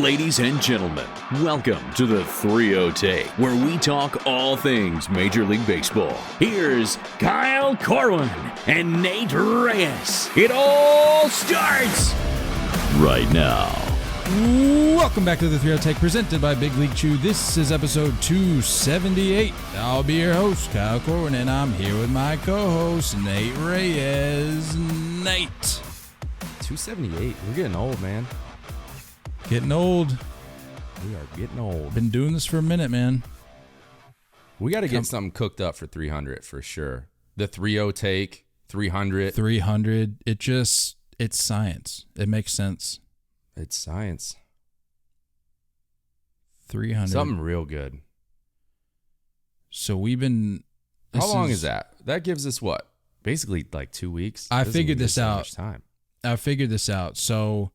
Ladies and gentlemen, welcome to the 3-0 Take, where we talk all things Major League Baseball. Here's Kyle Corwin and Nate Reyes. It all starts right now. Welcome back to the 3-0 Take, presented by Big League Chew. This is episode 278. I'll be your host, Kyle Corwin, and I'm here with my co-host, Nate Reyes. Nate. 278. We're getting old, man. Getting old. We are getting old. Been doing this for a minute, man. We got to get something cooked up for 300 for sure. The 3-0 Take, 300. 300. It's science. It makes sense. It's science. 300. Something real good. So we've been... How long is that? That gives us what? Basically like 2 weeks? I figured this out. Much time. I figured this out. So...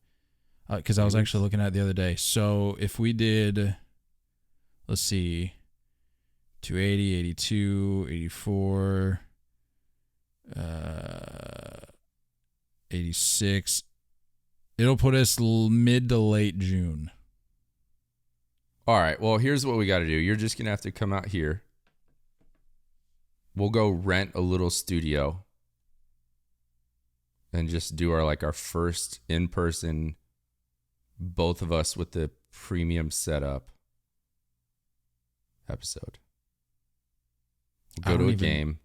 because I was actually looking at it the other day. So if we did, let's see, 280, 82, 84, 86, it'll put us mid to late June. All right. Well, here's what we got to do. You're just going to have to come out here. We'll go rent a little studio and just do our first in-person, both of us with the premium setup episode. We'll go to a game.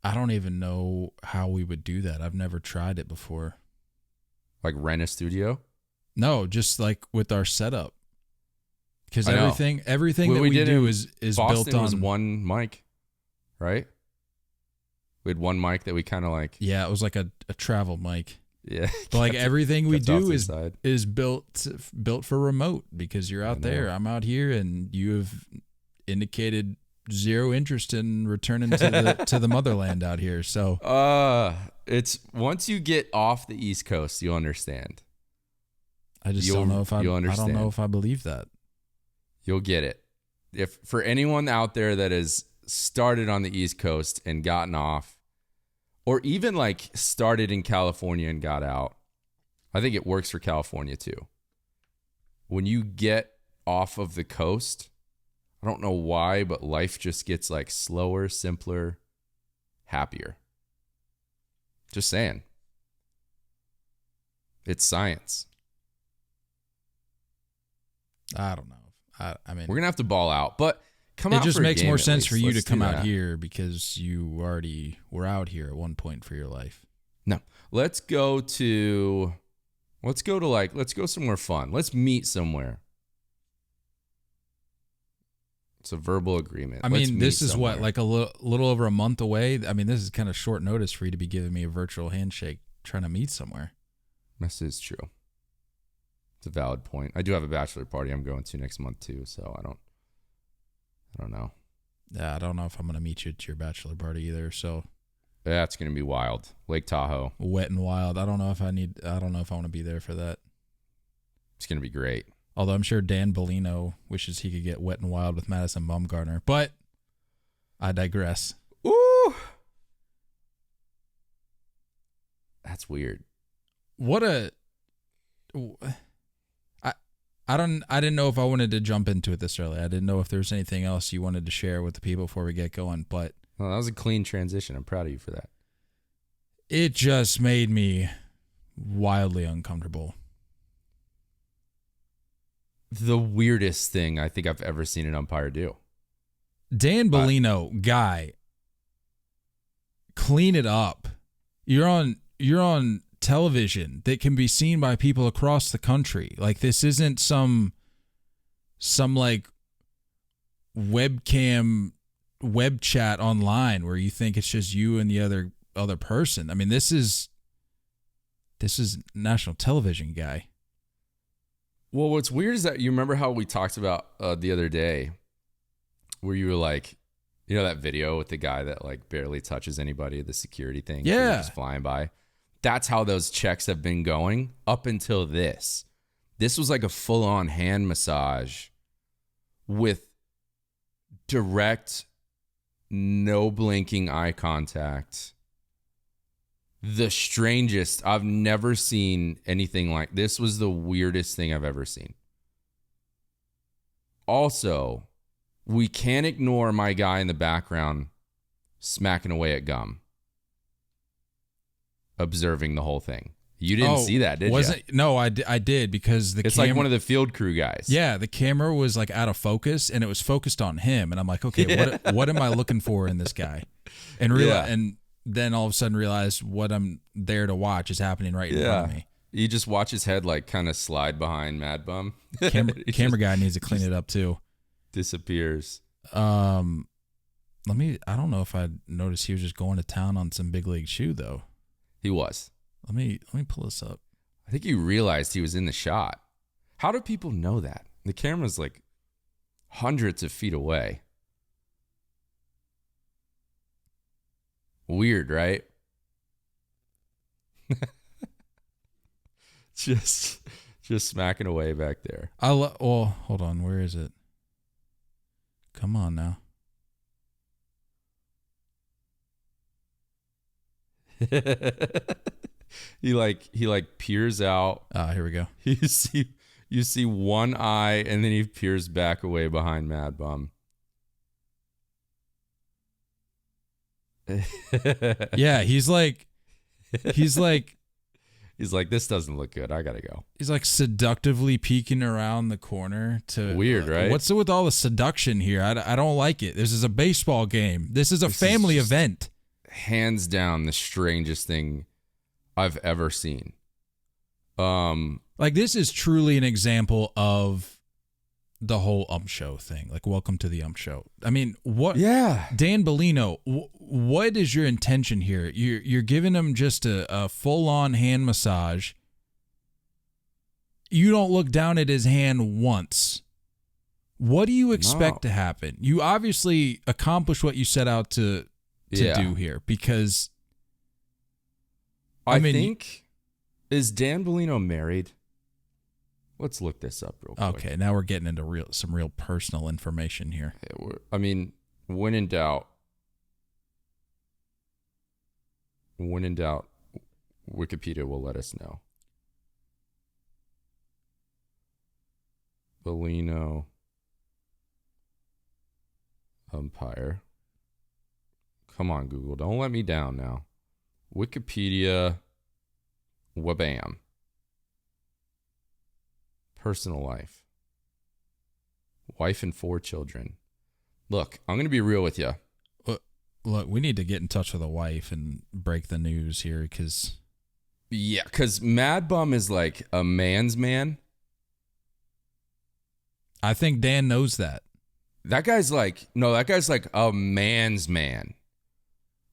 I don't even know how we would do that. I've never tried it before. Like rent a studio? No, just like with our setup. Because everything that we do is Boston built on. Was one mic, right? We had one mic that we kind of like. Yeah, it was like a travel mic. Yeah, but like everything we do is built for remote, because you're out there, I'm out here, and you have indicated zero interest in returning to the motherland out here. So it's once you get off the East Coast, you'll understand. I just don't know if I don't know if I believe that. You'll get it. If for anyone out there that has started on the East Coast and gotten off, or even like started in California and got out, I think it works for California too. When you get off of the coast, I don't know why, but life just gets like slower, simpler, happier. Just saying. It's science. I don't know. I mean, we're going to have to ball out, but come out. It just for a makes game more at sense least. for you Let's to come do out that. here, because you already were out here at one point for your life. No, let's go somewhere fun. Let's meet somewhere. It's a verbal agreement. I mean, this is what, like a little over a month away. I mean, this is kind of short notice for you to be giving me a virtual handshake trying to meet somewhere. This is true. It's a valid point. I do have a bachelor party I'm going to next month too, so I don't know. Yeah, I don't know if I'm going to meet you at your bachelor party either, so. That's going to be wild. Lake Tahoe. Wet and wild. I don't know if I want to be there for that. It's going to be great. Although I'm sure Dan Bellino wishes he could get wet and wild with Madison Bumgarner, but I digress. Ooh. That's weird. I didn't know if I wanted to jump into it this early. I didn't know if there was anything else you wanted to share with the people before we get going, but well, that was a clean transition. I'm proud of you for that. It just made me wildly uncomfortable. The weirdest thing I think I've ever seen an umpire do. Dan Bellino, guy, clean it up. You're on television that can be seen by people across the country. Like, this isn't some like webcam web chat online where you think it's just you and the other person. I mean, this is national television, guy. Well, what's weird is that you remember how we talked about the other day where you were like, you know, that video with the guy that like barely touches anybody, the security thing. Yeah. Just flying by. That's how those checks have been going up until this. This was like a full-on hand massage with direct, no blinking eye contact. The strangest. I've never seen anything like this. Was the weirdest thing I've ever seen. also, we can't ignore my guy in the background smacking away at gum, observing the whole thing. You didn't see that, did you? No, I did, because it's like one of the field crew guys. Yeah, the camera was like out of focus, and it was focused on him, and I'm like, okay, what am I looking for in this guy? And and then all of a sudden realized what I'm there to watch is happening right in front of me. You just watch his head like kind of slide behind Mad Bum. Camera guy needs to clean it up too. Disappears. I don't know if I noticed he was just going to town on some big league shoe though. He was. Let me pull this up. I think he realized he was in the shot. How do people know that? The camera's like hundreds of feet away. Weird, right? just smacking away back there. Hold on. Where is it? Come on now. He peers out. Here we go. You see one eye, and then he peers back away behind Mad Bum. Yeah, he's like, this doesn't look good. I gotta go. He's like seductively peeking around the corner to. Weird, right? What's with all the seduction here? I don't like it. This is a baseball game. This is a family event. Hands down, the strangest thing I've ever seen. Like, this is truly an example of the whole show thing. Like, welcome to the show. I mean, what? Yeah. Dan Bellino, what is your intention here? You're giving him just a full-on hand massage. You don't look down at his hand once. What do you expect to happen? You obviously accomplished what you set out to do here, because I think, is Dan Bellino married? Let's look this up real quick. Okay, now we're getting into some real personal information here. When in doubt, Wikipedia will let us know. Bellino umpire. Come on, Google. Don't let me down now. Wikipedia. Wabam. Personal life. Wife and 4 children. Look, I'm going to be real with you. Look, we need to get in touch with the wife and break the news here, because... Yeah, because Mad Bum is like a man's man. I think Dan knows that. That guy's like a man's man.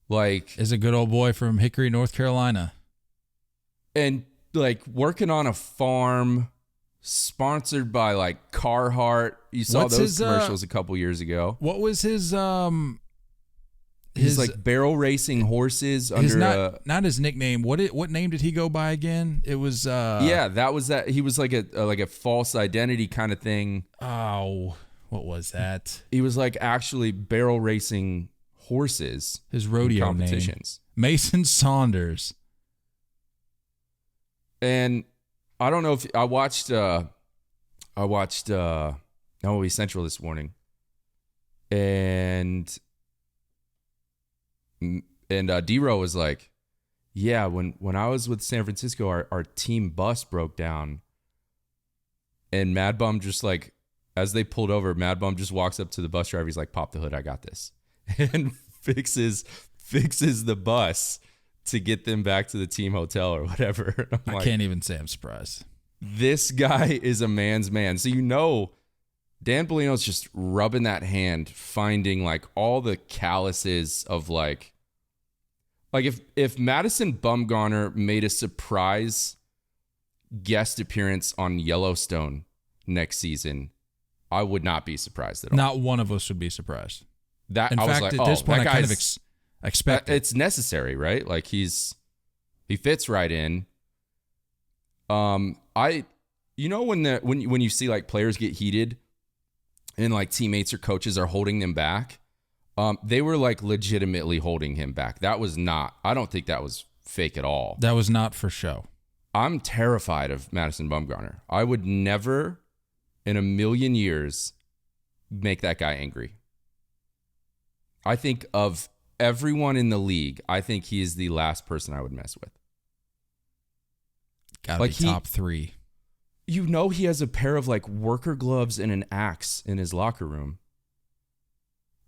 Like, is a good old boy from Hickory, North Carolina. And like working on a farm, sponsored by like Carhartt. You saw those commercials a couple years ago. What was his He's like barrel racing horses not his nickname. What name did he go by again? It was that was that. He was like a false identity kind of thing. Oh, what was that? He was like actually barrel racing horses. His rodeo competitions. Name. Mason Saunders. And I don't know if I watched MLB Central this morning, and D-Row was like, yeah, when I was with San Francisco, our team bus broke down, and Mad Bum just like, as they pulled over, Mad Bum just walks up to the bus driver. He's like, pop the hood, I got this, and fixes the bus to get them back to the team hotel or whatever. I can't even say I'm surprised. This guy is a man's man. So Dan Bellino's just rubbing that hand, finding like all the calluses of like if Madison Bumgarner made a surprise guest appearance on Yellowstone next season, I would not be surprised at all. Not one of us would be surprised. In fact, at this point, I kind of expect it. It's necessary, right? Like he fits right in. When you see like players get heated and like teammates or coaches are holding them back, they were like legitimately holding him back. I don't think that was fake at all. That was not for show. I'm terrified of Madison Bumgarner. I would never in a million years make that guy angry. I think of everyone in the league, I think he is the last person I would mess with. Gotta be top 3. You know he has a pair of like worker gloves and an axe in his locker room.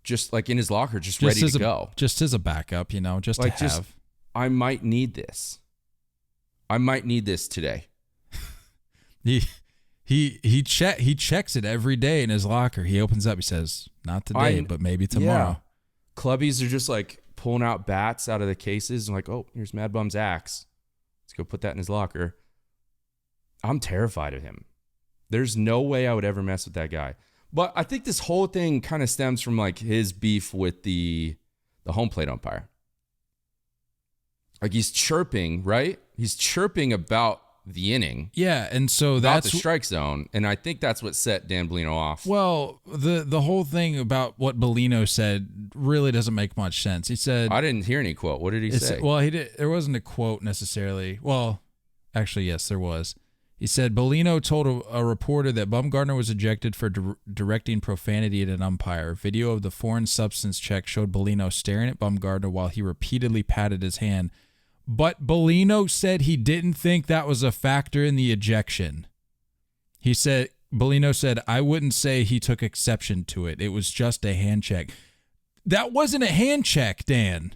Just like in his locker, just ready to go. Just as a backup, just like to have. I might need this. I might need this today. He checks it every day in his locker. He opens up, he says, not today, but maybe tomorrow. Yeah. Clubbies are just like pulling out bats out of the cases and like, oh, here's Mad Bum's axe. Let's go put that in his locker. I'm terrified of him. There's no way I would ever mess with that guy. But I think this whole thing kind of stems from like his beef with the home plate umpire. Like he's chirping, right? He's chirping about the inning. Yeah, and so about that's the strike zone, and I think that's what set Dan Bellino off. Well, the whole thing about what Bellino said really doesn't make much sense. He said, I didn't hear any quote. What did he say? Well, there wasn't a quote necessarily. Well, actually, yes, there was. He said Bellino told a reporter that Bumgarner was ejected for directing profanity at an umpire. Video of the foreign substance check showed Bellino staring at Bumgarner while he repeatedly patted his hand. But Bellino said he didn't think that was a factor in the ejection. Bellino said, I wouldn't say he took exception to it. It was just a hand check. That wasn't a hand check, Dan.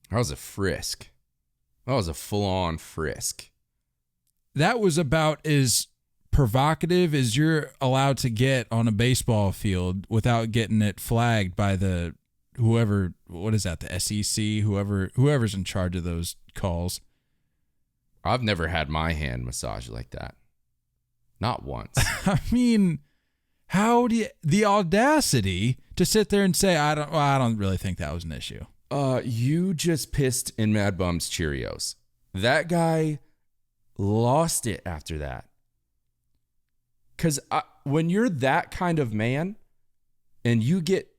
That was a frisk. That was a full-on frisk. That was about as provocative as you're allowed to get on a baseball field without getting it flagged by the whoever, what is that, the SEC, whoever's in charge of those calls. I've never had my hand massaged like that. Not once. I mean, how do you, the audacity to sit there and say, I don't really think that was an issue. You just pissed in Mad Bum's Cheerios. That guy lost it after that. Because when you're that kind of man and you get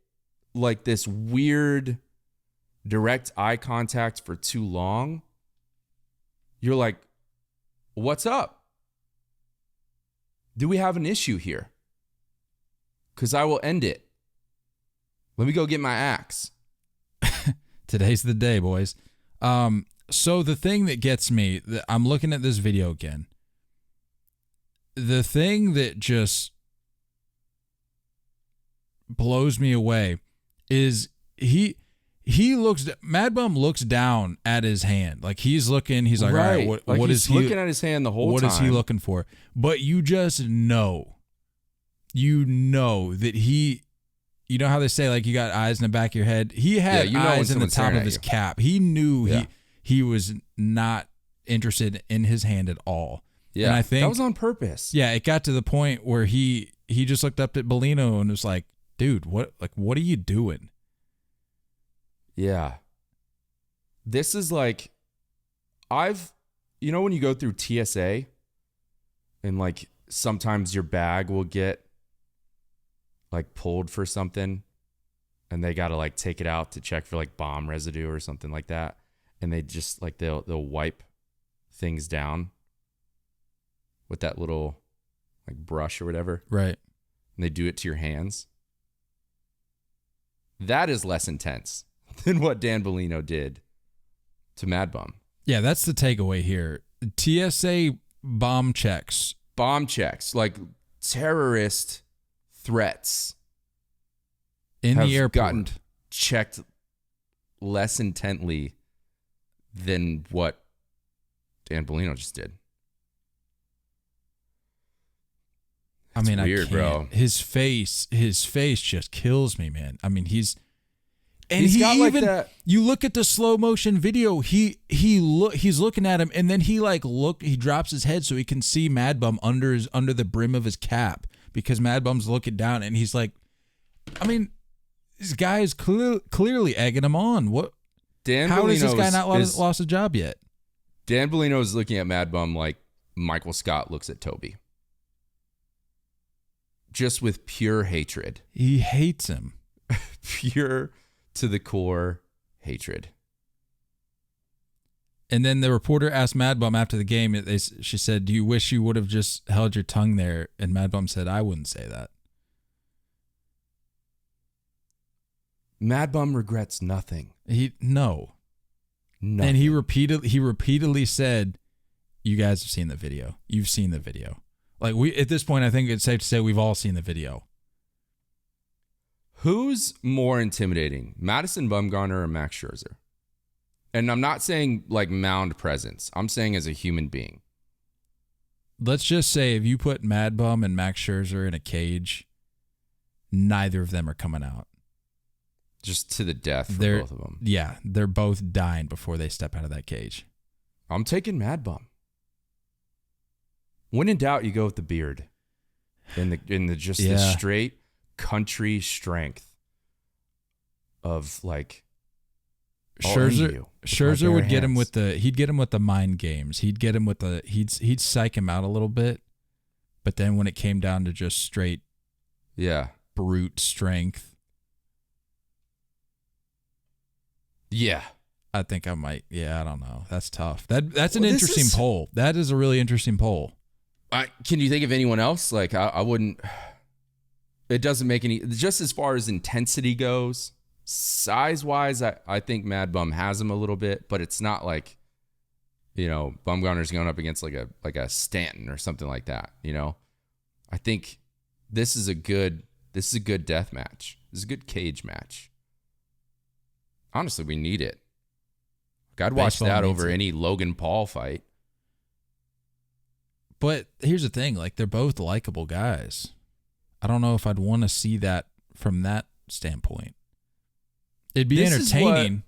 like this weird direct eye contact for too long, you're like, what's up? Do we have an issue here? Because I will end it. Let me go get my axe. Today's the day, boys. So the thing that gets me, I'm looking at this video again. The thing that just blows me away is Mad Bum looks down at his hand. Like he's looking, he's like, right. All right, what is he looking at his hand the whole time? What is he looking for? But you just know. You know that you know how they say, like, you got eyes in the back of your head? He had eyes in the top of his cap. He knew he was not interested in his hand at all. Yeah, and I think that was on purpose. Yeah, it got to the point where he just looked up at Bellino and was like, dude, what are you doing? Yeah. This is like, when you go through TSA and like sometimes your bag will get like pulled for something and they got to like take it out to check for like bomb residue or something like that. And they just like, they'll wipe things down with that little like brush or whatever. Right. And they do it to your hands. That is less intense than what Dan Bellino did to Mad Bum. Yeah, that's the takeaway here. TSA bomb checks. Bomb checks, like terrorist threats in the airport, gotten checked less intently than what Dan Bellino just did. It's weird, I can't. Bro. His face just kills me, man. I mean, he's got like that. You look at the slow motion video. He's looking at him, and then he drops his head so he can see Mad Bum under the brim of his cap because Mad Bum's looking down, and he's like, I mean, this guy is clearly egging him on. How has this guy not lost a job yet? Dan Bellino is looking at Mad Bum like Michael Scott looks at Toby. Just with pure hatred. He hates him. Pure to the core hatred. And then the reporter asked Mad Bum after the game, she said, do you wish you would have just held your tongue there? And Mad Bum said, I wouldn't say that. Mad Bum regrets nothing. Nothing. And he repeatedly said, "You guys have seen the video. You've seen the video." Like at this point, I think it's safe to say we've all seen the video. Who's more intimidating, Madison Bumgarner or Max Scherzer? And I'm not saying like mound presence. I'm saying as a human being. Let's just say if you put Mad Bum and Max Scherzer in a cage, neither of them are coming out. Just to the death for both of them. Yeah, they're both dying before they step out of that cage. I'm taking Mad Bum. When in doubt, you go with the beard. The straight country strength of like Scherzer would get him with the mind games. He'd get him with he'd psych him out a little bit, but then when it came down to just straight brute strength, I think I might. Yeah, I don't know. That's tough. That's an interesting poll. That is a really interesting poll. Can you think of anyone else? Like I wouldn't. It doesn't make any. Just as far as intensity goes, size wise, I think Mad Bum has him a little bit, but it's not like, Bumgarner's going up against like a Stanton or something like that. I think this is a good death match. This is a good cage match. Honestly, we need it. I'd watch that over any Logan Paul fight. But here's the thing, like they're both likable guys. I don't know if I'd want to see that from that standpoint. It'd be entertaining.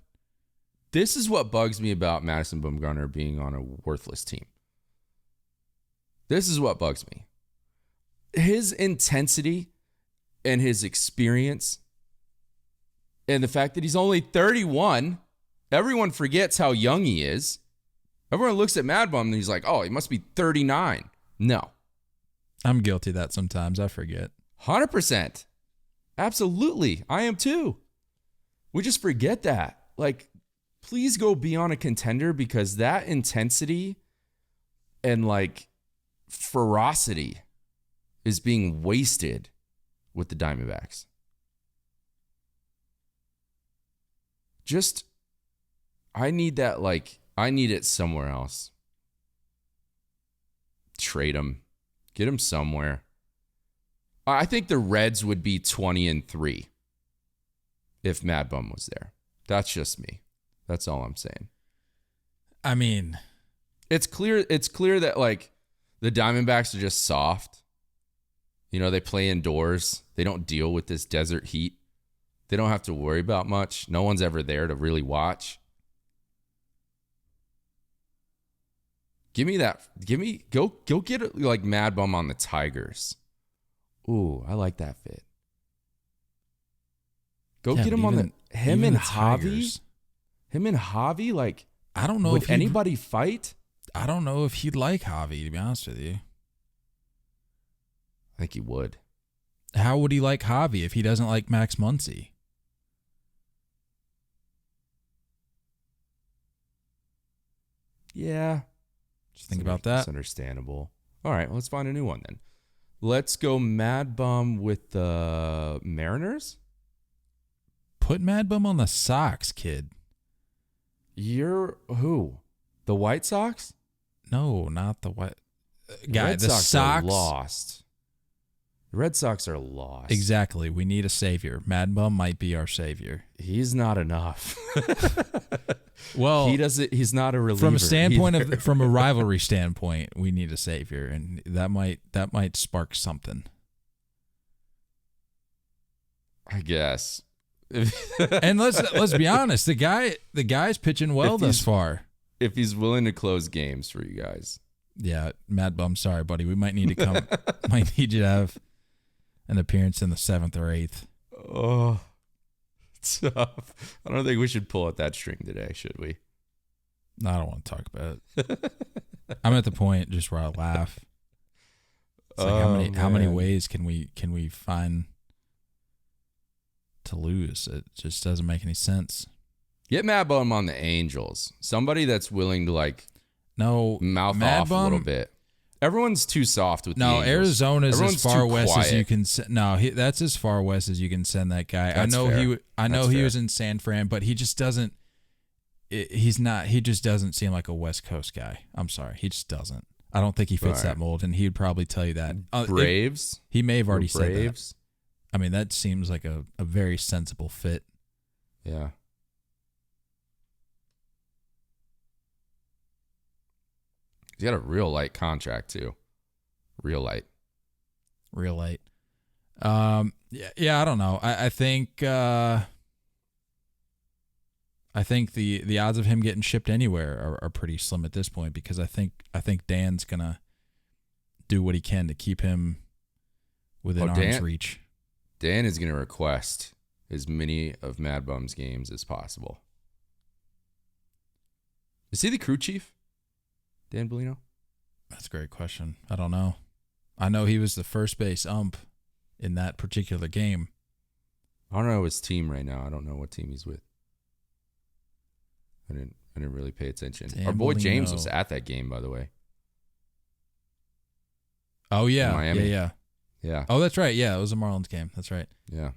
This is what bugs me about Madison Bumgarner being on a worthless team. This is what bugs me. His intensity and his experience and the fact that he's only 31, everyone forgets how young he is. Everyone looks at Mad Bum and he's like, oh, he must be 39. No. I'm guilty of that sometimes. I forget. 100%. Absolutely. I am too. We just forget that. Like, please go be on a contender because that intensity and like ferocity is being wasted with the Diamondbacks. I need that, I need it somewhere else. Trade him. Get him somewhere. I think the Reds would be 20-3 if Mad Bum was there. That's just me. That's all I'm saying. I mean, it's clear that the Diamondbacks are just soft. They play indoors. They don't deal with this desert heat. They don't have to worry about much. No one's ever there to really watch. Go get Mad Bum on the Tigers. Ooh, I like that fit. Get him on him and Javi. Him and Javi, I don't know would anybody fight? I don't know if he'd like Javi, to be honest with you. I think he would. How would he like Javi if he doesn't like Max Muncy? Yeah. Just think about that. That's understandable. All right, let's find a new one then. Let's go Mad Bum with the Mariners. Put Mad Bum on the Sox, kid. You're who? The White Sox? No, not the White. Guy, Red the Sox Sox are lost. The Red Sox are lost. Exactly. We need a savior. Mad Bum might be our savior. He's not enough. Well, he's not a reliever. From a standpoint from a rivalry standpoint, we need a savior, and that might spark something. I guess. And let's be honest, the guy's pitching well thus far. If he's willing to close games for you guys. Yeah, Mad Bum, sorry, buddy. We might need to come. Might need you to have an appearance in the 7th or 8th. Oh, tough. I don't think we should pull at that string today, should we? No, I don't want to talk about it. I'm at the point just where I laugh. It's like how many ways can we find to lose? It just doesn't make any sense. Get Mad Bum on the Angels. Somebody that's willing to mouth off a little bit. Everyone's too soft with the Angels. Arizona's as far west as you can. No, that's as far west as you can send that guy. That's fair. I know he was in San Fran, but he just doesn't. He's not. He just doesn't seem like a West Coast guy. I'm sorry, he just doesn't. I don't think he fits that mold, and he'd probably tell you that. Braves. He may have already said that. I mean, that seems like a very sensible fit. Yeah. He's got a real light contract too. Real light. Yeah. I don't know. I think the odds of him getting shipped anywhere are pretty slim at this point, because I think Dan's gonna do what he can to keep him within arm's reach. Dan is gonna request as many of Mad Bum's games as possible. Is he the crew chief? Dan Bellino? That's a great question. I don't know. I know he was the first base ump in that particular game. I don't know his team right now. I don't know what team he's with. I didn't really pay attention. Dan Our boy Bellino. James was at that game, by the way. Oh yeah, Miami. Yeah. Oh, that's right. Yeah, it was a Marlins game. That's right. Yeah.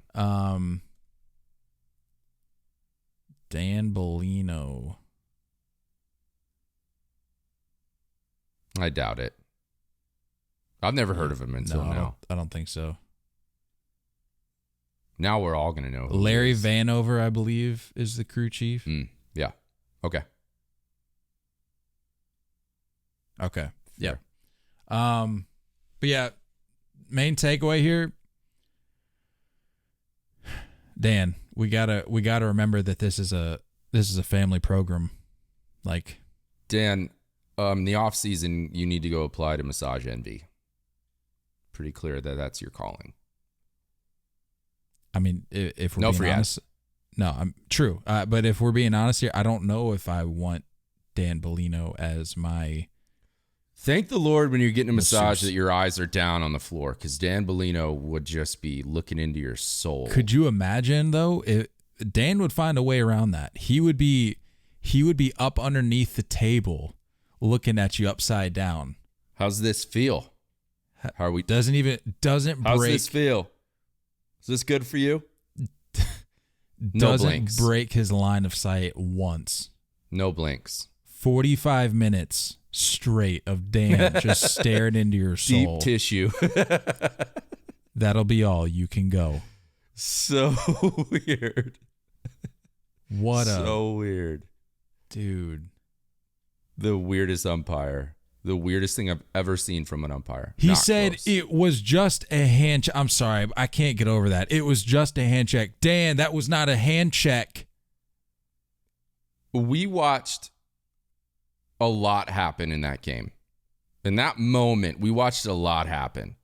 Dan Bellino. I doubt it. I've never heard of him until now. I don't think so. Now we're all going to know who Larry he is. Vanover, I believe, is the crew chief. Yeah. Okay. Yeah. But yeah, main takeaway here, Dan, we gotta remember that this is a family program. Like, Dan, the off season, you need to go apply to Massage Envy. Pretty clear that that's your calling. I mean, if we're being honest, I'm true. But if we're being honest here, I don't know if I want Dan Bellino as my. Thank the Lord when you're getting a massage that your eyes are down on the floor, because Dan Bellino would just be looking into your soul. Could you imagine though? Dan would find a way around that. He would be up underneath the table, looking at you upside down. How's this feel? How are we? Doesn't How's break. this feel? Is this good for you? Doesn't break his line of sight once. No blinks. 45 minutes straight of Dan just staring into your soul. Deep tissue. That'll be all. You can go. So weird. So weird. Dude. The weirdest umpire. The weirdest thing I've ever seen from an umpire. He said it was just a hand check. I'm sorry, I can't get over that. It was just a hand check. Dan, that was not a hand check. We watched a lot happen in that game. In that moment, we watched a lot happen.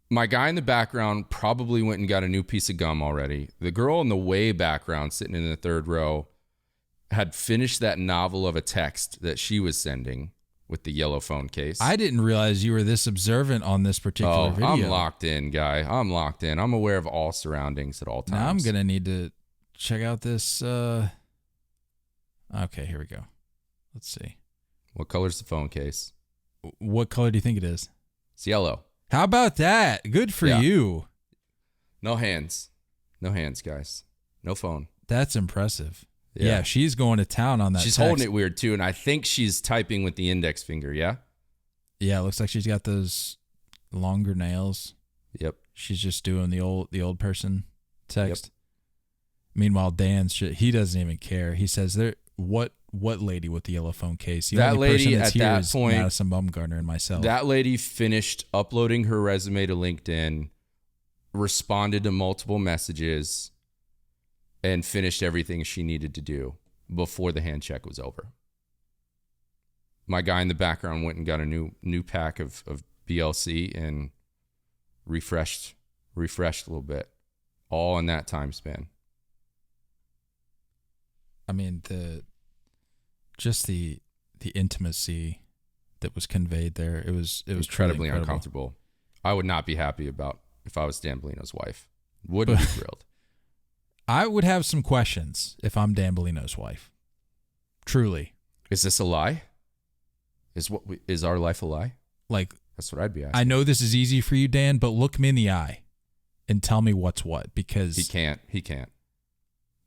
My guy in the background probably went and got a new piece of gum already. The girl in the way background, sitting in the third row, had finished that novel of a text that she was sending with the yellow phone case. I didn't realize you were this observant on this particular video. I'm locked in, guy. I'm locked in. I'm aware of all surroundings at all times. Now I'm going to need to check out this. Okay, here we go. Let's see. What color's the phone case? What color do you think it is? It's yellow. How about that? Good for you. No hands. No hands, guys. No phone. That's impressive. Yeah, she's going to town on that. She's text. holding it weird too, and I think she's typing with the index finger, yeah? Yeah, it looks like she's got those longer nails. Yep. She's just doing the old person text. Yep. Meanwhile, he doesn't even care. He says, what lady with the yellow phone case? The only person that's here is Madison Bumgarner and myself. That lady finished uploading her resume to LinkedIn, responded to multiple messages, and finished everything she needed to do before the hand check was over. My guy in the background went and got a new pack of BLC and refreshed a little bit, all in that time span. I mean, the intimacy that was conveyed there, it was incredibly uncomfortable. I would not be happy about if I was Dan Bellino's wife. Wouldn't be thrilled. I would have some questions if I'm Dan Bellino's wife. Truly. Is this a lie? Is our life a lie? Like, that's what I'd be asking. I know this is easy for you, Dan, but look me in the eye and tell me what's what, because he can't.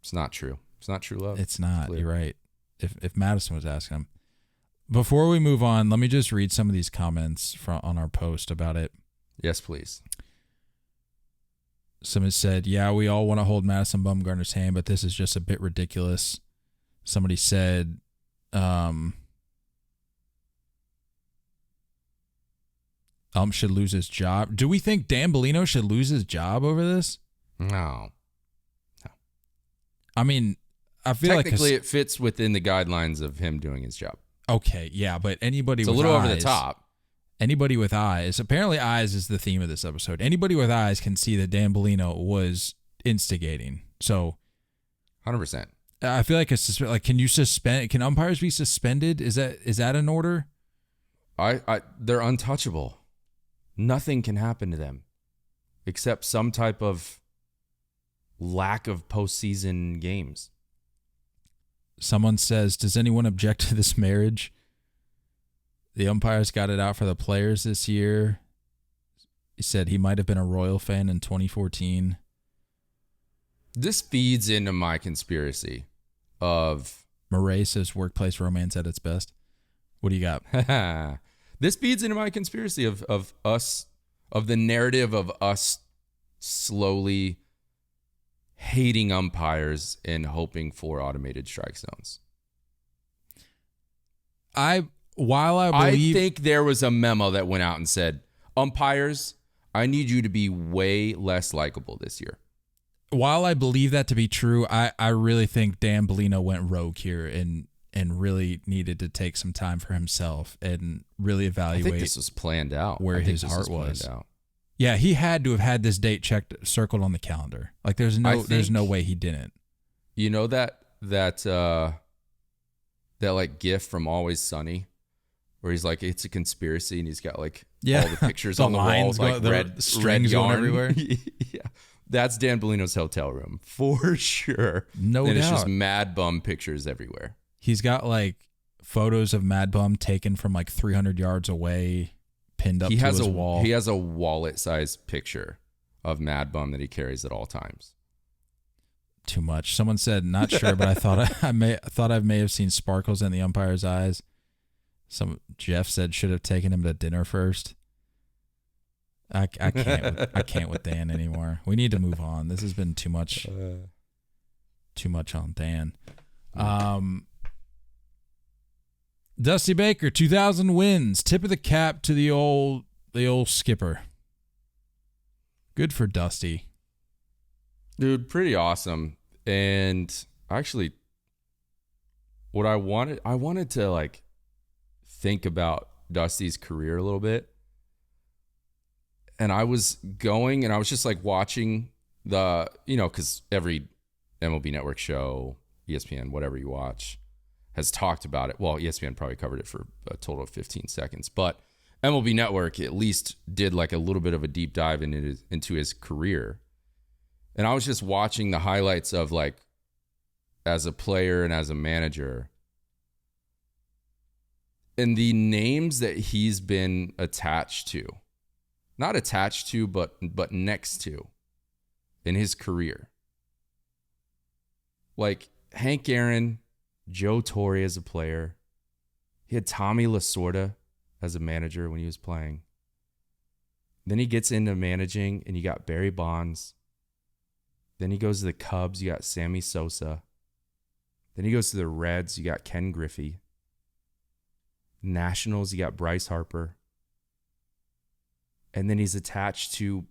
It's not true. It's not true love. It's not. You're right. If Madison was asking him. Before we move on, let me just read some of these comments on our post about it. Yes, please. Someone said, yeah, we all want to hold Madison Bumgarner's hand, but this is just a bit ridiculous. Somebody said, should lose his job. Do we think Dan Bellino should lose his job over this? No. I mean, I feel technically it fits within the guidelines of him doing his job. Okay, yeah, but anybody with eyes. It's a little over the top. Anybody with eyes, apparently eyes is the theme of this episode. Anybody with eyes can see that Dan Bellino was instigating. So 100%. I feel like can umpires be suspended? Is that an order? They're untouchable. Nothing can happen to them except some type of lack of postseason games. Someone says, does anyone object to this marriage? The umpires got it out for the players this year. He said he might have been a Royal fan in 2014. This feeds into my conspiracy of... Murray says workplace romance at its best. What do you got? This feeds into my conspiracy of the narrative of us slowly hating umpires and hoping for automated strike zones. I think there was a memo that went out and said, umpires, I need you to be way less likable this year. While I believe that to be true, I really think Dan Bellino went rogue here and really needed to take some time for himself and really evaluate. I think this was planned out. Where his heart was. Yeah, he had to have had this date circled on the calendar. Like there's no way he didn't. You know that like GIF from Always Sunny, where he's like, it's a conspiracy, and he's got like all the pictures on the walls, like red strings yarn going everywhere. Yeah, that's Dan Bellino's hotel room for sure. No doubt. It's just Mad Bum pictures everywhere. He's got like photos of Mad Bum taken from like 300 yards away, pinned up to his wall. He has a wallet-sized picture of Mad Bum that he carries at all times. Too much. Someone said, not sure, but I thought I may have seen sparkles in the umpire's eyes. Jeff said should have taken him to dinner first. I can't with Dan anymore. We need to move on. This has been too much on Dan. Dusty Baker, 2,000 wins. Tip of the cap to the old skipper. Good for Dusty. Dude, pretty awesome. And actually, what I wanted to like think about Dusty's career a little bit. And I was going and I was just like watching because every MLB Network show, ESPN, whatever you watch, has talked about it. Well, ESPN probably covered it for a total of 15 seconds, but MLB Network at least did like a little bit of a deep dive into his career. And I was just watching the highlights of like as a player and as a manager. And the names that he's been attached to, not attached to, but next to in his career. Like Hank Aaron, Joe Torre as a player. He had Tommy Lasorda as a manager when he was playing. Then he gets into managing and you got Barry Bonds. Then he goes to the Cubs, you got Sammy Sosa. Then he goes to the Reds, you got Ken Griffey. Nationals, you got Bryce Harper. And then he's attached to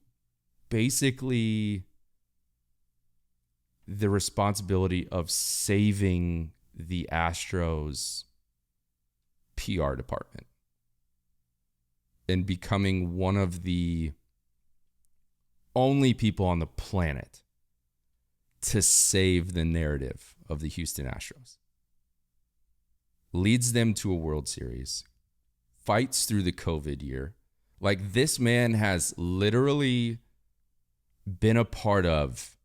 basically the responsibility of saving the Astros PR department and becoming one of the only people on the planet to save the narrative of the Houston Astros. Leads them to a World Series, fights through the COVID year. Like, this man has literally been a part of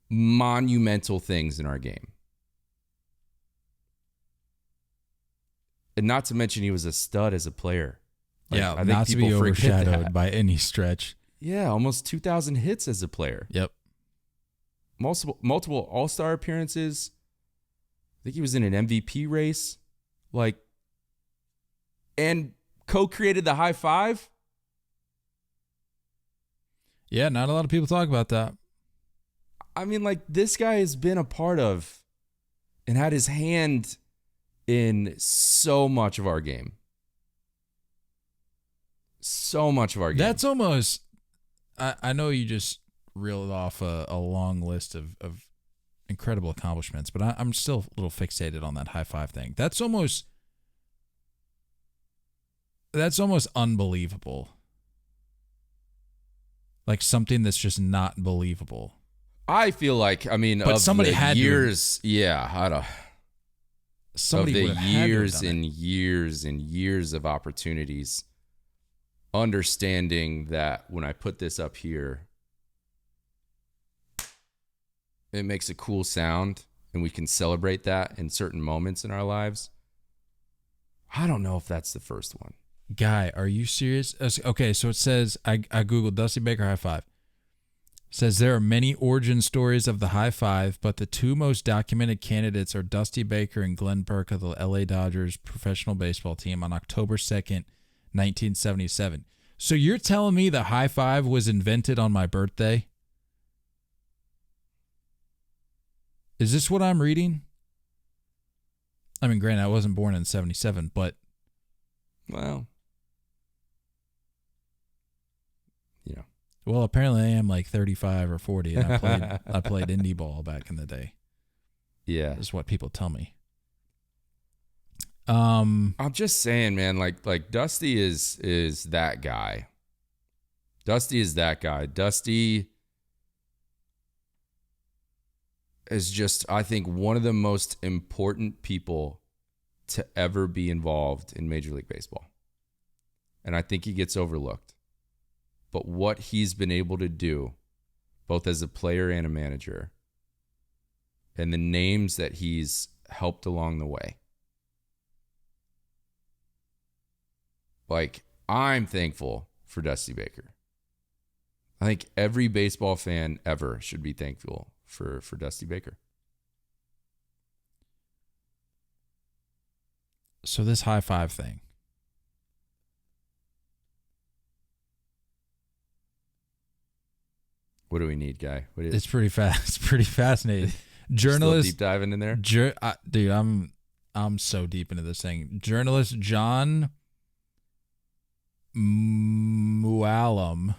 monumental things in our game. And not to mention he was a stud as a player. Like, Yeah, I think not to be people forget overshadowed that. by any stretch. Yeah, almost 2,000 hits as a player. Yep. Multiple All-Star appearances. I think he was in an MVP race. Like, and co-created the high five. Yeah, not a lot of people talk about that. I mean, like, this guy has been a part of and had his hand in so much of our game. So much of our game. That's almost, I know you just reeled off a long list of incredible accomplishments, but I'm still a little fixated on that high five thing. That's almost unbelievable. Like something that's just not believable. I feel like, I mean, but of somebody the had years, yeah, I don't. Somebody of the years and years and years of opportunities, understanding that when I put this up here, it makes a cool sound and we can celebrate that in certain moments in our lives. I don't know if that's the first one. Guy, are you serious? Okay, so it says, I Googled Dusty Baker high five. It says there are many origin stories of the high five, but the two most documented candidates are Dusty Baker and Glenn Burke of the LA Dodgers professional baseball team on October 2nd, 1977. So you're telling me the high five was invented on my birthday? Is this what I'm reading? I mean, granted, I wasn't born in 77, but... Well, you know. Well, apparently I am like 35 or 40, and I played indie ball back in the day. Yeah. Is what people tell me. I'm just saying, man, like Dusty is that guy. Dusty is that guy. Dusty is just, I think, one of the most important people to ever be involved in Major League Baseball. And I think he gets overlooked. But what he's been able to do, both as a player and a manager, and the names that he's helped along the way. Like, I'm thankful for Dusty Baker. I think every baseball fan ever should be thankful for Dusty Baker. So this high five thing. What do we need, Guy? What is It's pretty fast. It's pretty fascinating. Journalist, deep diving in there. Dude, I'm so deep into this thing. Journalist John Muallim,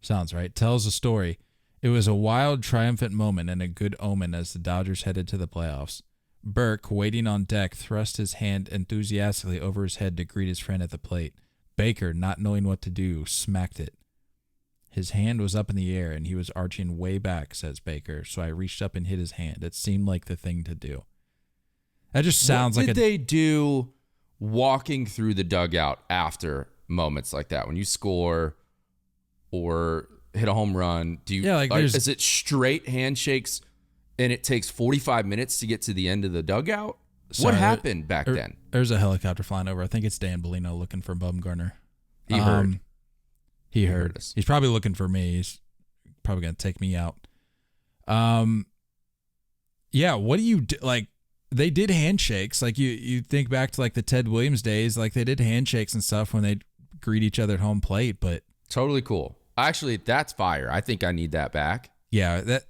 sounds right, tells a story. It was a wild, triumphant moment and a good omen as the Dodgers headed to the playoffs. Burke, waiting on deck, thrust his hand enthusiastically over his head to greet his friend at the plate. Baker, not knowing what to do, smacked it. His hand was up in the air, and he was arching way back, says Baker, so I reached up and hit his hand. It seemed like the thing to do. That just sounds like What did they do walking through the dugout after moments like that? When you score or hit a home run, is it straight handshakes and it takes 45 minutes to get to the end of the dugout? What happened back then? There's a helicopter flying over. I think it's Dan Bellino looking for Bumgarner. He heard. He heard us. He's probably looking for me. He's probably going to take me out. Yeah, what do you do? Like, they did handshakes. Like, you think back to, like, the Ted Williams days. Like, they did handshakes and stuff when they'd greet each other at home plate, but... Totally cool. Actually, that's fire. I think I need that back. Yeah,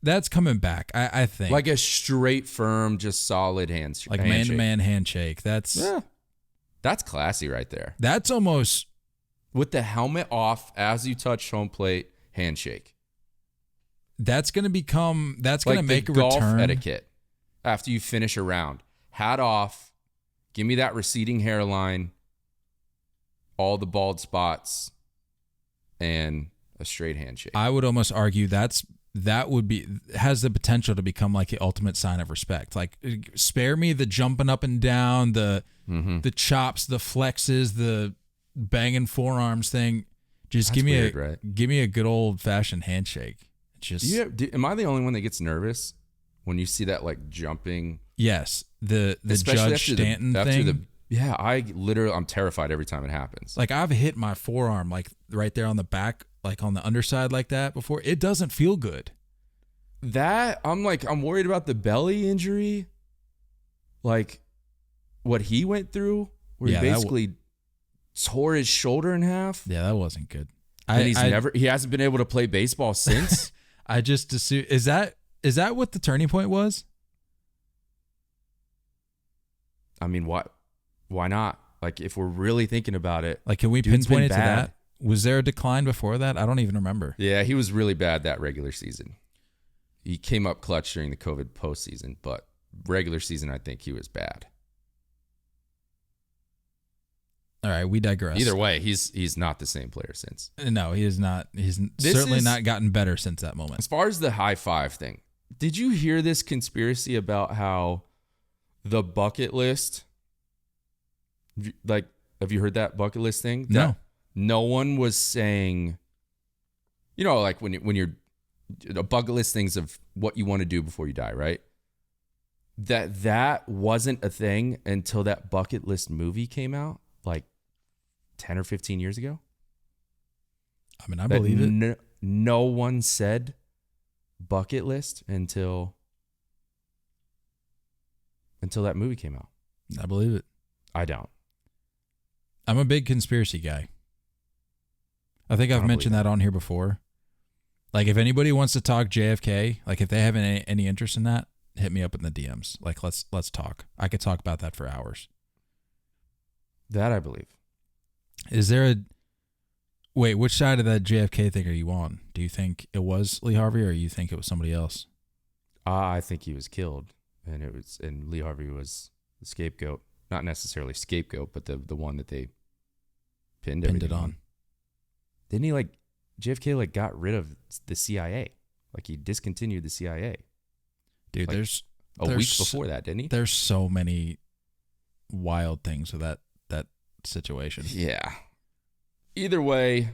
that's coming back, I think. Like a straight, firm, just solid handshake. Like man-to-man handshake. That's classy right there. That's almost... With the helmet off as you touch home plate, handshake. That's going to become... That's going to make a golf return. Etiquette. After you finish a round. Hat off. Give me that receding hairline. All the bald spots. And a straight handshake. I would almost argue that has the potential to become like the ultimate sign of respect. Like, spare me the jumping up and down, the chops, the flexes, the banging forearms thing. Just give me a good old fashioned handshake. Just am I the only one that gets nervous when you see that like jumping. Yes, the Judge Stanton thing. I'm terrified every time it happens. Like I've hit my forearm like right there on the back, like on the underside like that before. It doesn't feel good. That I'm worried about the belly injury, like what he went through, where he basically tore his shoulder in half. Yeah, that wasn't good. And he hasn't been able to play baseball since. I just assume is that what the turning point was? I mean, why not? Like, if we're really thinking about it, like, can we pinpoint it to that? Was there a decline before that? I don't even remember. Yeah, he was really bad that regular season. He came up clutch during the COVID postseason, but regular season, I think he was bad. All right, we digress. Either way, he's not the same player since. No, he is not. He's certainly not gotten better since that moment. As far as the high five thing, did you hear this conspiracy about how the bucket list, like, have you heard that bucket list thing? No. No one was saying, you know, like when you're a bucket list things of what you want to do before you die, right? That wasn't a thing until that bucket list movie came out, like 10 or 15 years ago. I mean, I believe it. No one said bucket list until that movie came out. I believe it. I don't. I'm a big conspiracy guy. I think I've mentioned that on here before. Like, if anybody wants to talk JFK, like if they have any interest in that, hit me up in the DMs. Like, let's talk. I could talk about that for hours. That I believe. Is there wait, which side of that JFK thing are you on? Do you think it was Lee Harvey or you think it was somebody else? I think he was killed, and Lee Harvey was the scapegoat. Not necessarily scapegoat, but the one that they pinned it on. Didn't he JFK got rid of the CIA? Like, he discontinued the CIA. Dude, there's a week before that, didn't he? There's so many wild things with that situation. Yeah. Either way,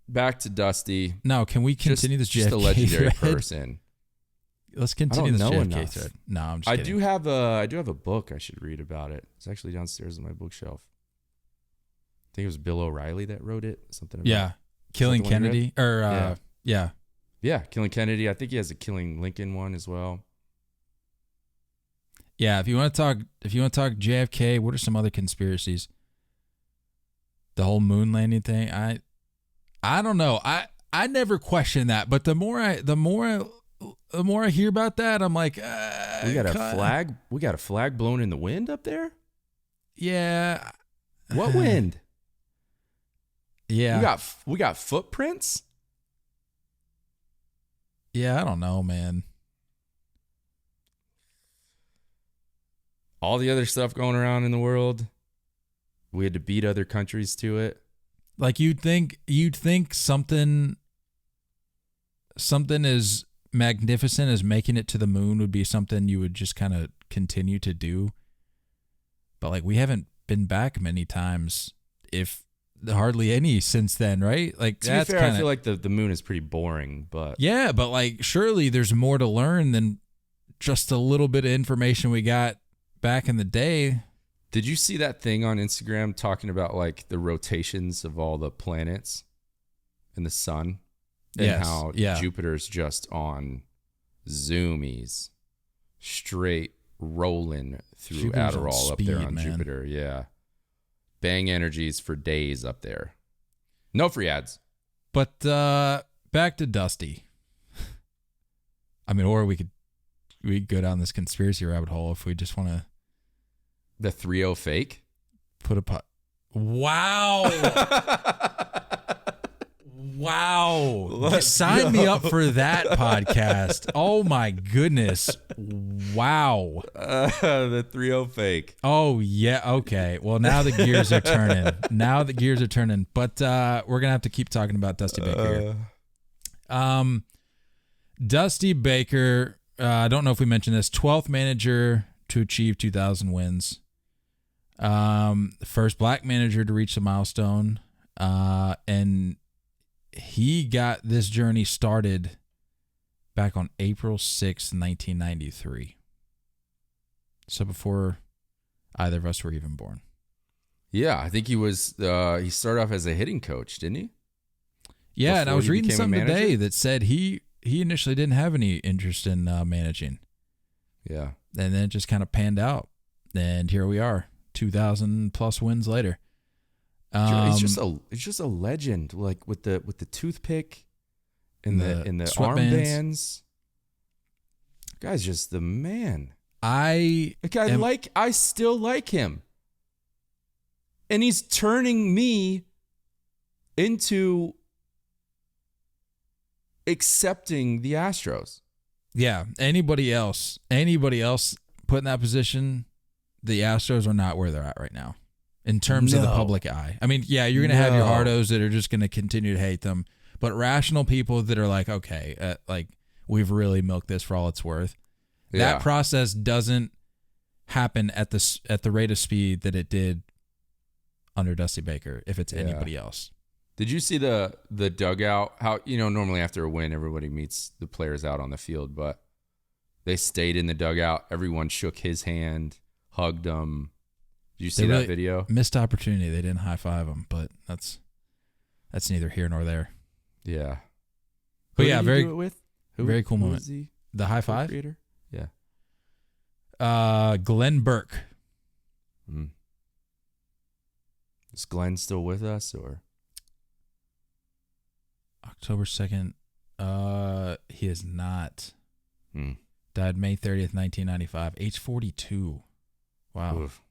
back to Dusty. No, can we continue this JFK just a legendary thread? Person. Let's continue this JFK enough. thread. No, I'm just I kidding. I do have a book I should read about it. It's actually downstairs on my bookshelf. I think it was Bill O'Reilly that wrote it. Something about Killing Kennedy or Yeah, Killing Kennedy. I think he has a Killing Lincoln one as well. Yeah, if you want to talk JFK, what are some other conspiracies? The whole moon landing thing. I don't know. I never questioned that, but the more I hear about that, I'm like, we got a flag. We got a flag blown in the wind up there. Yeah. What wind? Yeah. We got footprints. Yeah, I don't know, man. All the other stuff going around in the world, we had to beat other countries to it. Like, you'd think something as magnificent as making it to the moon would be something you would just kind of continue to do. But like, we haven't been back many times, if hardly any since then, right? Like, to be fair, I feel like the moon is pretty boring, but yeah, but like, surely there's more to learn than just a little bit of information we got back in the day. Did you see that thing on Instagram talking about like the rotations of all the planets and the sun? And how Jupiter's just on zoomies, straight rolling through Jupiter's Adderall up there on man. Jupiter. Yeah. Bang energies for days up there. No free ads. But back to Dusty. I mean, or we could go down this conspiracy rabbit hole if we just want to. The 3-0 fake? Put a pot. Wow. Wow. Sign me up for that podcast. Oh, my goodness. Wow. The 3-0 fake. Oh, yeah. Okay. Well, now the gears are turning. But we're going to have to keep talking about Dusty Baker. Dusty Baker, I don't know if we mentioned this, 12th manager to achieve 2,000 wins. First black manager to reach the milestone. And he got this journey started back on April 6th, 1993. So before either of us were even born. Yeah, I think he was. He started off as a hitting coach, didn't he? Yeah, Before and I was he reading became a something today manager? that said he initially didn't have any interest in managing. Yeah. And then it just kind of panned out. And here we are, 2,000 plus wins later. He's just a legend, like with the toothpick and the armbands. Guy's just the man. I still like him. And he's turning me into accepting the Astros. Yeah, anybody else put in that position, the Astros are not where they're at right now in terms of the public eye. I mean, yeah, you're going to have your hardos that are just going to continue to hate them, but rational people that are like, okay, like we've really milked this for all it's worth. Yeah. That process doesn't happen at the rate of speed that it did under Dusty Baker if it's anybody else. Did you see the dugout? How, normally after a win, everybody meets the players out on the field, but they stayed in the dugout. Everyone shook his hand, hugged him. Did you see that video? Missed opportunity. They didn't high five him, but that's neither here nor there. Yeah. But Who yeah, did he do it with? Very cool moment. The high five? Creator? Yeah. Glenn Burke. Is Glenn still with us or? October 2nd. He is not. Died May 30th, 1995. Age 42. Wow. Oof.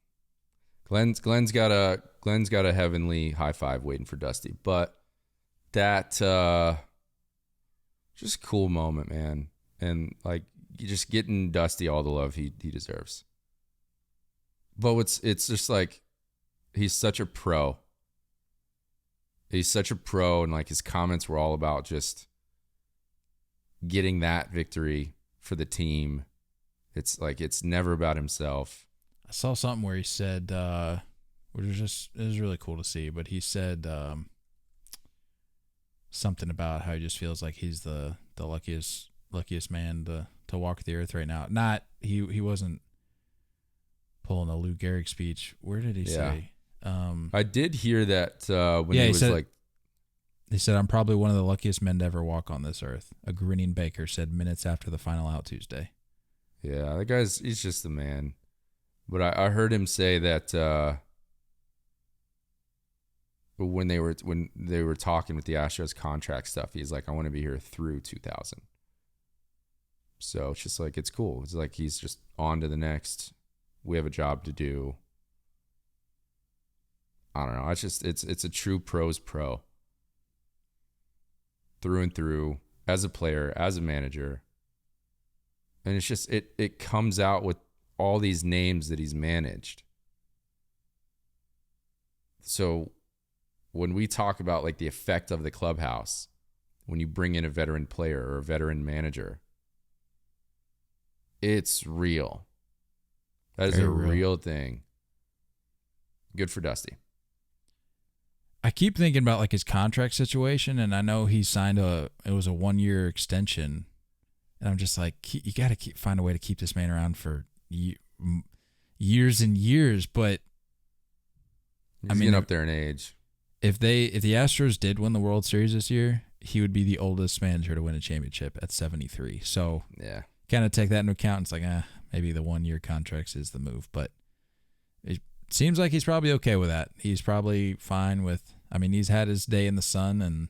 Glenn's got a heavenly high five waiting for Dusty, but that just a cool moment, man. And like you just getting Dusty all the love he deserves. But it's just like he's such a pro. He's such a pro, and like his comments were all about just getting that victory for the team. It's like it's never about himself. I saw something where he said, which was it was really cool to see, but he said something about how he just feels like he's the luckiest man to walk the earth right now. Not he wasn't pulling a Lou Gehrig speech. Where did he say? I did hear that when he was like, he said, "I'm probably one of the luckiest men to ever walk on this earth." A grinning Baker said minutes after the final out Tuesday. Yeah, that he's just the man. But I heard him say that when they were talking with the Astros contract stuff, he's like, I want to be here through 2000. So it's just like, it's cool. It's like he's just on to the next. We have a job to do. I don't know. It's a true pro's pro. Through and through, as a player, as a manager. And it's just, it comes out with all these names that he's managed. So when we talk about like the effect of the clubhouse, when you bring in a veteran player or a veteran manager, it's real. That is a real thing. Good for Dusty. I keep thinking about like his contract situation, and I know he signed it was a 1-year extension, and I'm just like, you got to find a way to keep this man around for years and years. But he's getting up there in age. If the Astros did win the World Series this year, he would be the oldest manager to win a championship at 73. So yeah, kind of take that into account. It's like, maybe the 1-year contracts is the move, but it seems like he's probably okay with that. He's probably fine with. I mean, he's had his day in the sun, and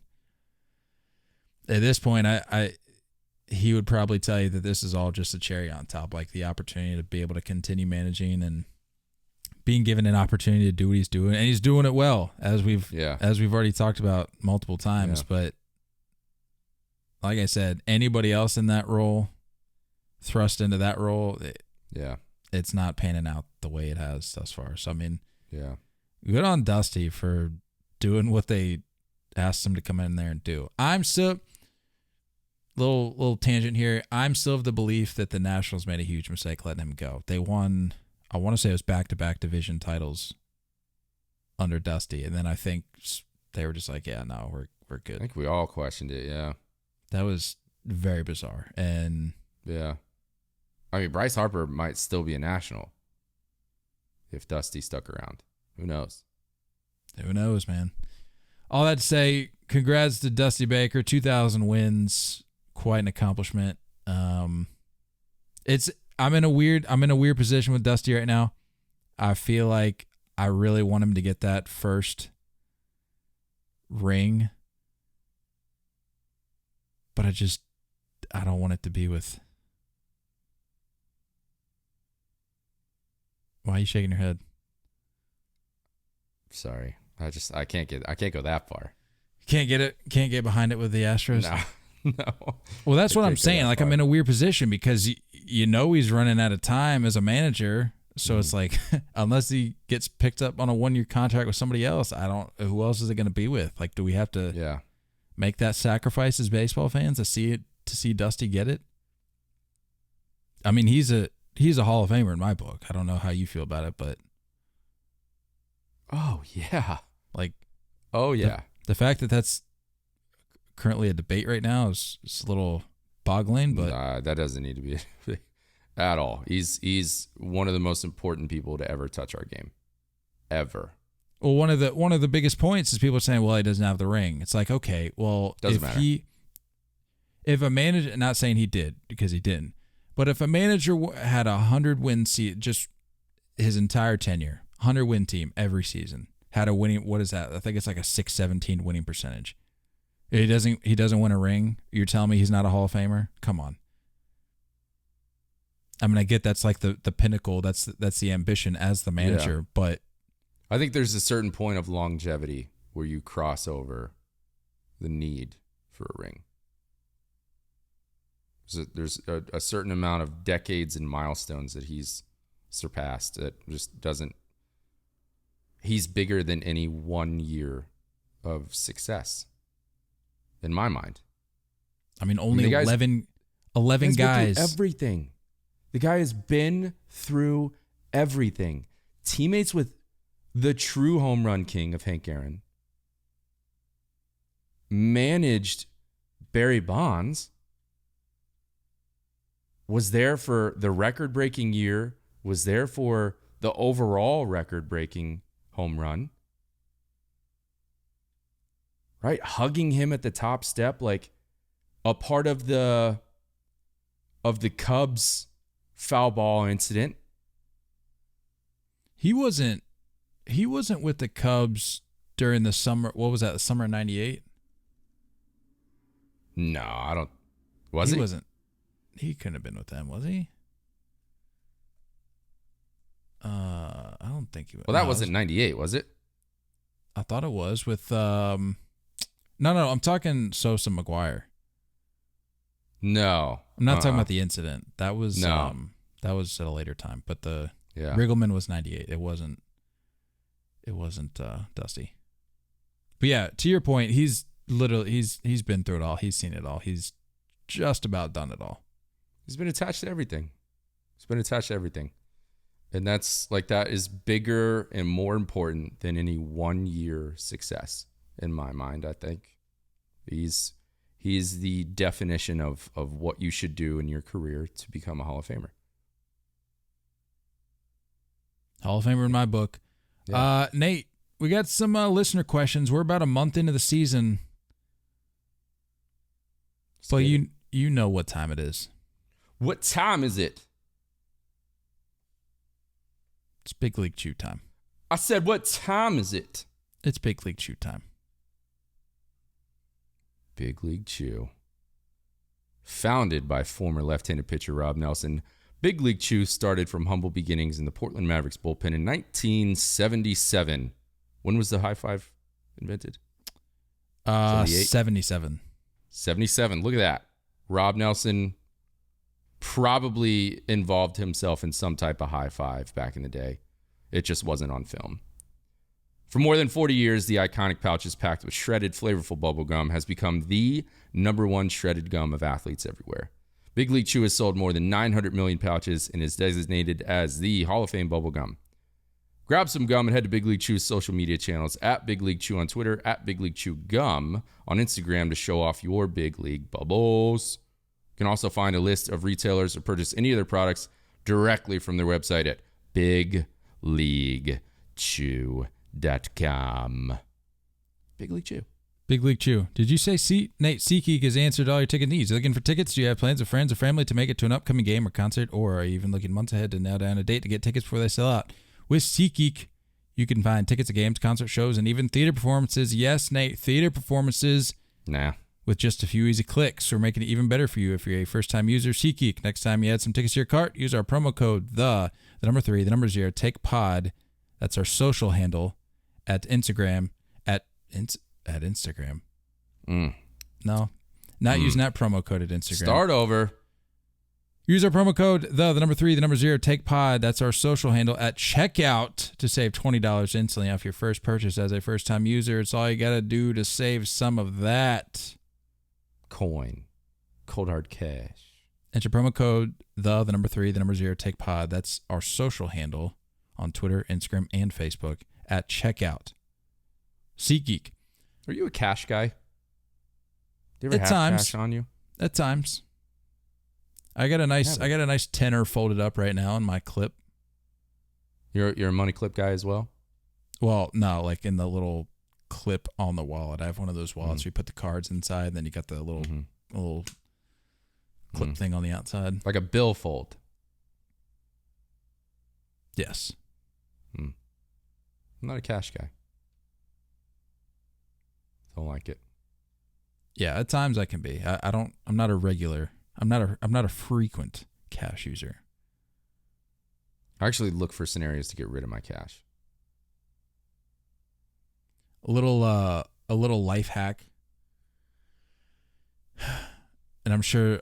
at this point, he would probably tell you that this is all just a cherry on top, like the opportunity to be able to continue managing and being given an opportunity to do what he's doing, and he's doing it well, as we've already talked about multiple times. Yeah. But like I said, anybody else in that role, thrust into that role, it's not panning out the way it has thus far. So I mean, good on Dusty for doing what they asked him to come in there and do. I'm still little tangent here. I'm still of the belief that the Nationals made a huge mistake letting him go. They won, I want to say it was back-to-back division titles under Dusty, and then I think they were just like, yeah, no, we're good. I think we all questioned it. Yeah, that was very bizarre. And yeah, I mean, Bryce Harper might still be a national if Dusty stuck around. Who knows? Who knows, man? All that to say, congrats to Dusty Baker, 2,000 wins, quite an accomplishment. I'm in a weird position with Dusty right now. I feel like I really want him to get that first ring, but I don't want it to be with. Why are you shaking your head? Sorry, I can't go that far. Can't get behind it with the Astros. No. Well, that's what I'm saying. Like, I'm in a weird position because he's running out of time as a manager. So it's like, unless he gets picked up on a 1-year contract with somebody else, who else is it going to be with? Like, do we have to make that sacrifice as baseball fans to see Dusty get it? I mean, he's a Hall of Famer in my book. I don't know how you feel about it, but oh yeah, like, oh yeah, the fact that that's currently a debate right now is a little boggling, but that doesn't need to be at all. He's one of the most important people to ever touch our game, ever. Well, one of the biggest points is people saying, "Well, he doesn't have the ring." It's like, okay, well, doesn't matter. If a manager, not saying he did because he didn't, but if a manager had 100-win season, just his entire tenure, 100-win team every season, had a winning, what is that? I think it's like a 617 winning percentage. He doesn't win a ring. You're telling me he's not a Hall of Famer? Come on. I mean, I get that's like the pinnacle. That's the ambition as the manager, but I think there's a certain point of longevity where you cross over the need for a ring. There's a certain amount of decades and milestones that he's surpassed that just doesn't. He's bigger than any 1 year of success, in my mind. I mean, only 11 guys. Everything. The guy has been through everything. Teammates with the true home run king of Hank Aaron. Managed Barry Bonds. Was there for the record-breaking year. Was there for the overall record-breaking home run. Right? Hugging him at the top step, like a part of the Cubs foul ball incident. He wasn't with the Cubs during the summer. What was that? The summer of '98? No, I don't. Was he? He wasn't. He couldn't have been with them, was he? I don't think he was. Well, that wasn't '98, was it? I thought it was with. No, I'm talking Sosa McGuire. No, I'm not talking about the incident. That was no. That was at a later time. But the Riggleman was '98. It wasn't Dusty. But yeah, to your point, he's been through it all. He's seen it all. He's just about done it all. He's been attached to everything. And that is bigger and more important than any 1 year success in my mind. I think he's the definition of what you should do in your career to become a Hall of Famer. Hall of Famer in my book. Yeah. Nate, we got some listener questions. We're about a month into the season. So you know what time it is. What time is it? It's Big League Chew time. I said, what time is it? It's Big League Chew time. Big League Chew. Founded by former left-handed pitcher Rob Nelson, Big League Chew started from humble beginnings in the Portland Mavericks bullpen in 1977. When was the high five invented? 77. 77. Look at that. Rob Nelson probably involved himself in some type of high five back in the day. It just wasn't on film. For more than 40 years, the iconic pouches packed with shredded, flavorful bubble gum has become the #1 shredded gum of athletes everywhere. Big League Chew has sold more than 900 million pouches and is designated as the Hall of Fame bubble gum. Grab some gum and head to Big League Chew's social media channels at Big League Chew on Twitter, at Big League Chew Gum on Instagram to show off your Big League bubbles. can also find a list of retailers or purchase any of their products directly from their website at bigleaguechew.com. Big League Chew. Big League Chew. Did you say Nate, SeatGeek has answered all your ticket needs? You're looking for tickets? Do you have plans with friends or family to make it to an upcoming game or concert? Or are you even looking months ahead to nail down a date to get tickets before they sell out? With SeatGeek, you can find tickets to games, concert shows, and even theater performances. Yes, Nate, theater performances. Nah. With just a few easy clicks. We're making it even better for you if you're a first-time user. SeatGeek. Next time you add some tickets to your cart, use our promo code the number 3, the number 0, take pod. That's our social handle at Instagram at Instagram. No, not using that promo code at Instagram. Start over. Use our promo code the number 3, the number 0, take pod. That's our social handle at checkout to save $20 instantly off your first purchase as a first-time user. It's all you got to do to save some of that coin, cold hard cash. Enter promo code the number 3, the number 0, take pod. That's our social handle on Twitter, Instagram, and Facebook at checkout. SeatGeek. Are you a cash guy? Do you ever At have times. cash on you? At times. I got a nice tenner folded up right now in my clip. You're a money clip guy as well? Well, no, like in the little clip on the wallet. I have one of those wallets where you put the cards inside, and then you got the little clip thing on the outside. Like a billfold. Yes. I'm not a cash guy. Don't like it. Yeah, at times I can be. I'm not a regular. I'm not a frequent cash user. I actually look for scenarios to get rid of my cash. A little life hack. And I'm sure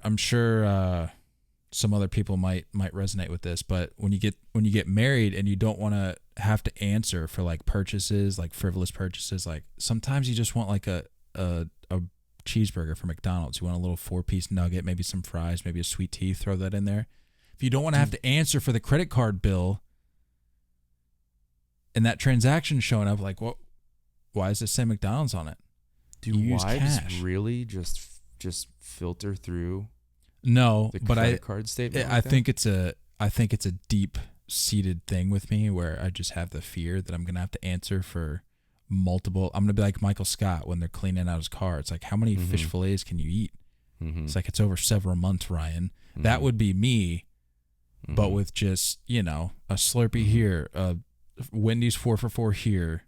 some other people might resonate with this, but when you get married and you don't want to have to answer for like purchases, like frivolous purchases, like sometimes you just want like a cheeseburger from McDonald's. You want a little 4-piece nugget, maybe some fries, maybe a sweet tea, throw that in there. If you don't want to have to answer for the credit card bill and that transaction showing up, like, what? Why does it say McDonald's on it? Do wives really just filter through? No, the but credit card statement. I think it's a deep seated thing with me where I just have the fear that I'm gonna have to answer for multiple. I'm gonna be like Michael Scott when they're cleaning out his car. It's like, how many fish fillets can you eat? It's like, it's over several months, Ryan. That would be me, but with just, a Slurpee here, a Wendy's 4 for $4 here,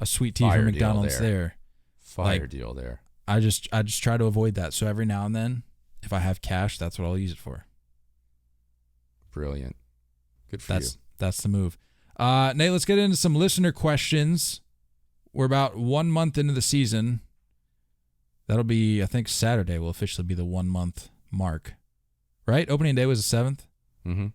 a sweet tea from McDonald's there. Fire deal there. I just try to avoid that. So every now and then, if I have cash, that's what I'll use it for. Brilliant. Good for you. That's the move. Nate, let's get into some listener questions. We're about 1 month into the season. That'll be, I think, Saturday will officially be the 1 month mark. Right? Opening day was the 7th? Mm-hmm.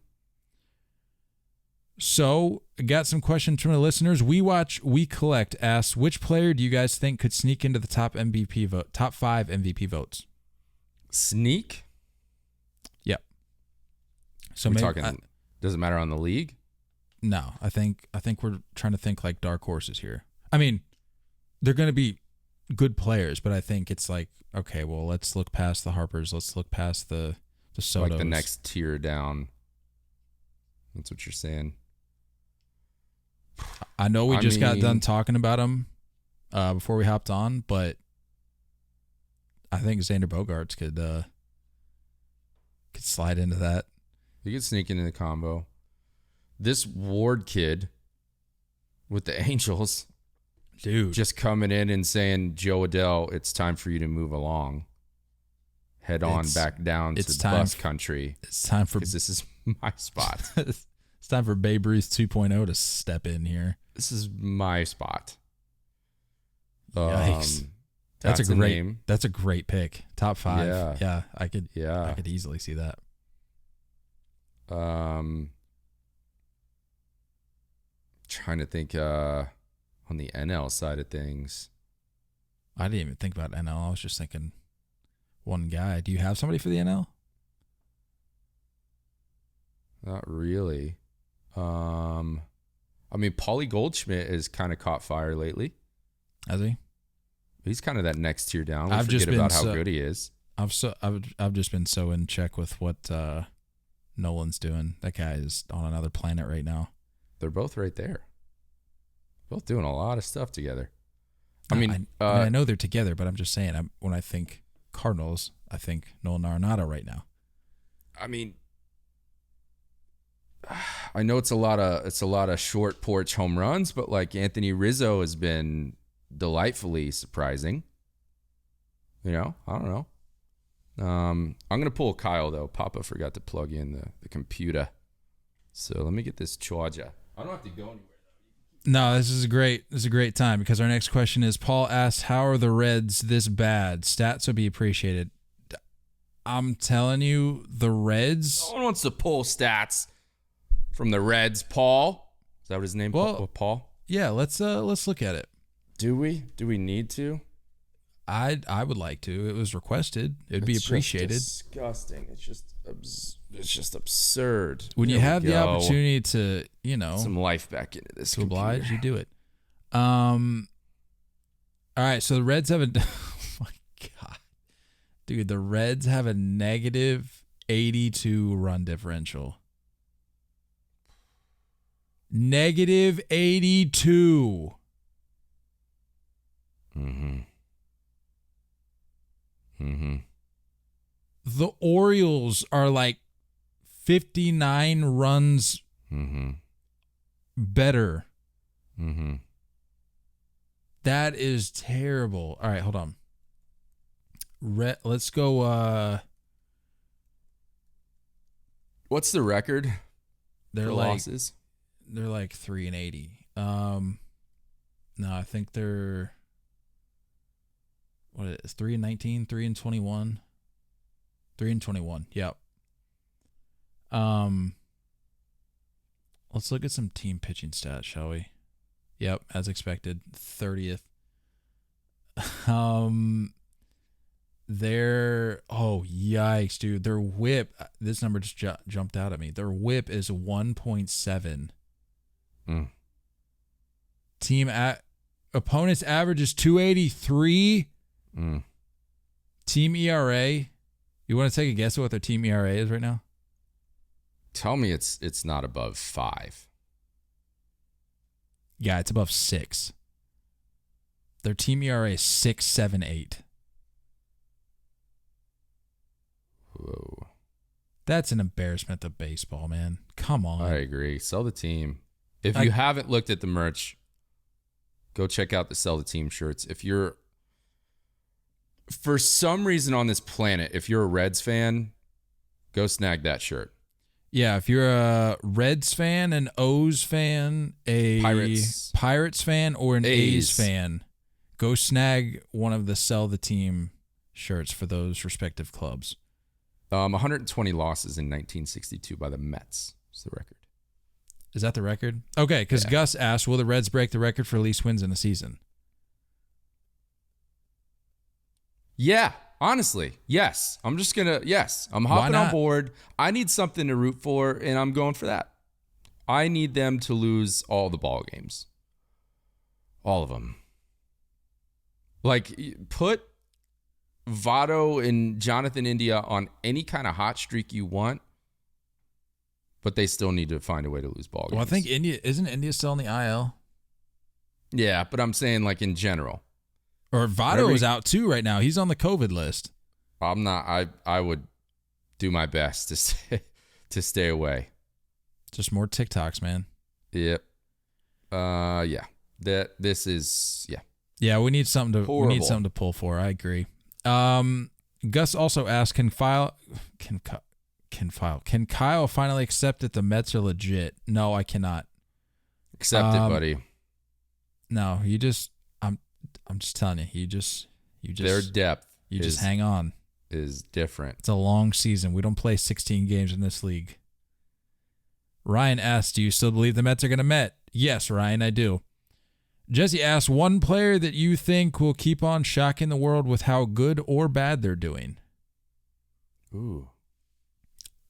So, got some questions from the listeners. We Watch, We Collect asks, which player do you guys think could sneak into the top 5 MVP votes? Sneak? Yep. So we're talking, does it matter on the league? No, I think we're trying to think like dark horses here. I mean, they're going to be good players, but I think it's like, okay, well, let's look past the Harpers. Let's look past the Sotos. Like the next tier down. That's what you're saying. I know we just got done talking about him before we hopped on, but I think Xander Bogaerts could slide into that. He could sneak into the combo. This Ward kid with the Angels, dude, just coming in and saying, Joe Adele, it's time for you to move along. Head on back down to bus country. It's time for, because this is my spot. It's time for Babe Ruth 2.0 to step in here. This is my spot. Yikes. That's a great pick. Top 5. Yeah. I could easily see that. Trying to think on the NL side of things. I didn't even think about NL. I was just thinking one guy. Do you have somebody for the NL? Not really. I mean, Paulie Goldschmidt has kind of caught fire lately. Has he? He's kind of that next tier down. We forget about how good he is. I've just been so in check with what Nolan's doing. That guy is on another planet right now. They're both right there. Both doing a lot of stuff together. I know they're together, but I'm just saying. When I think Cardinals, I think Nolan Arenado right now. I mean, I know it's a lot of short porch home runs, but like Anthony Rizzo has been delightfully surprising. I don't know. I'm gonna pull Kyle though. Papa forgot to plug in the computer, so let me get this charger. I don't have to go anywhere. No, this is a great time because our next question is Paul asked, "How are the Reds this bad? Stats would be appreciated." I'm telling you, the Reds. No one wants to pull stats from the Reds. Paul, is that what his name? Well, Paul. Yeah, let's look at it. Do we need to? I would like to. It was requested. It'd be appreciated. Disgusting. It's just absurd. When you have the opportunity to, some life back into this. To oblige, you do it. All right. So the Reds have oh my God, dude. The Reds have a negative 82 run differential. Negative 82. The Orioles are like 59 runs better. That is terrible. All right, hold on. Let's go. What's the record? They're like losses? They're like 3-80. No, I think they're. What is it? 3-19, 3-21, 3-21. Yep. Let's look at some team pitching stats, shall we? Yep, as expected, 30th. Yikes, dude. Their WHIP. This number just jumped out at me. Their WHIP is 1.7. Team opponent's average is 283. Team ERA. You want to take a guess at what their team ERA is right now? Tell me it's not above 5. Yeah, it's above 6. Their team ERA is 6.78. Whoa. That's an embarrassment of baseball, man. Come on. I agree. Sell the team. If you haven't looked at the merch, go check out the Sell the Team shirts. If you're, for some reason on this planet, if you're a Reds fan, go snag that shirt. Yeah, if you're a Reds fan, an O's fan, a Pirates fan, or an A's fan, go snag one of the Sell the Team shirts for those respective clubs. 120 losses in 1962 by the Mets is the record. Is that the record? Okay, because Gus asked, will the Reds break the record for least wins in a season? Yeah, honestly, yes. I'm hopping on board. I need something to root for, and I'm going for that. I need them to lose all the ball games. All of them. Like, put Votto and Jonathan India on any kind of hot streak you want, but they still need to find a way to lose ball games. Well, I think isn't India still in the IL? Yeah, but I'm saying like in general. Or Votto is out too right now. He's on the COVID list. I'm not. I would do my best to stay away. Just more TikToks, man. Yep. Yeah. This is Yeah, we need something to horrible. We need something to pull for. I agree. Gus also asked, Can Kyle finally accept that the Mets are legit? No, I cannot. Accept it, buddy. No, I'm just telling you, their depth. Just hang on. Is different. It's a long season. We don't play 16 games in this league. Ryan asked, do you still believe the Mets are going to Met? Yes, Ryan, I do. Jesse asked, one player that you think will keep on shocking the world with how good or bad they're doing. Ooh.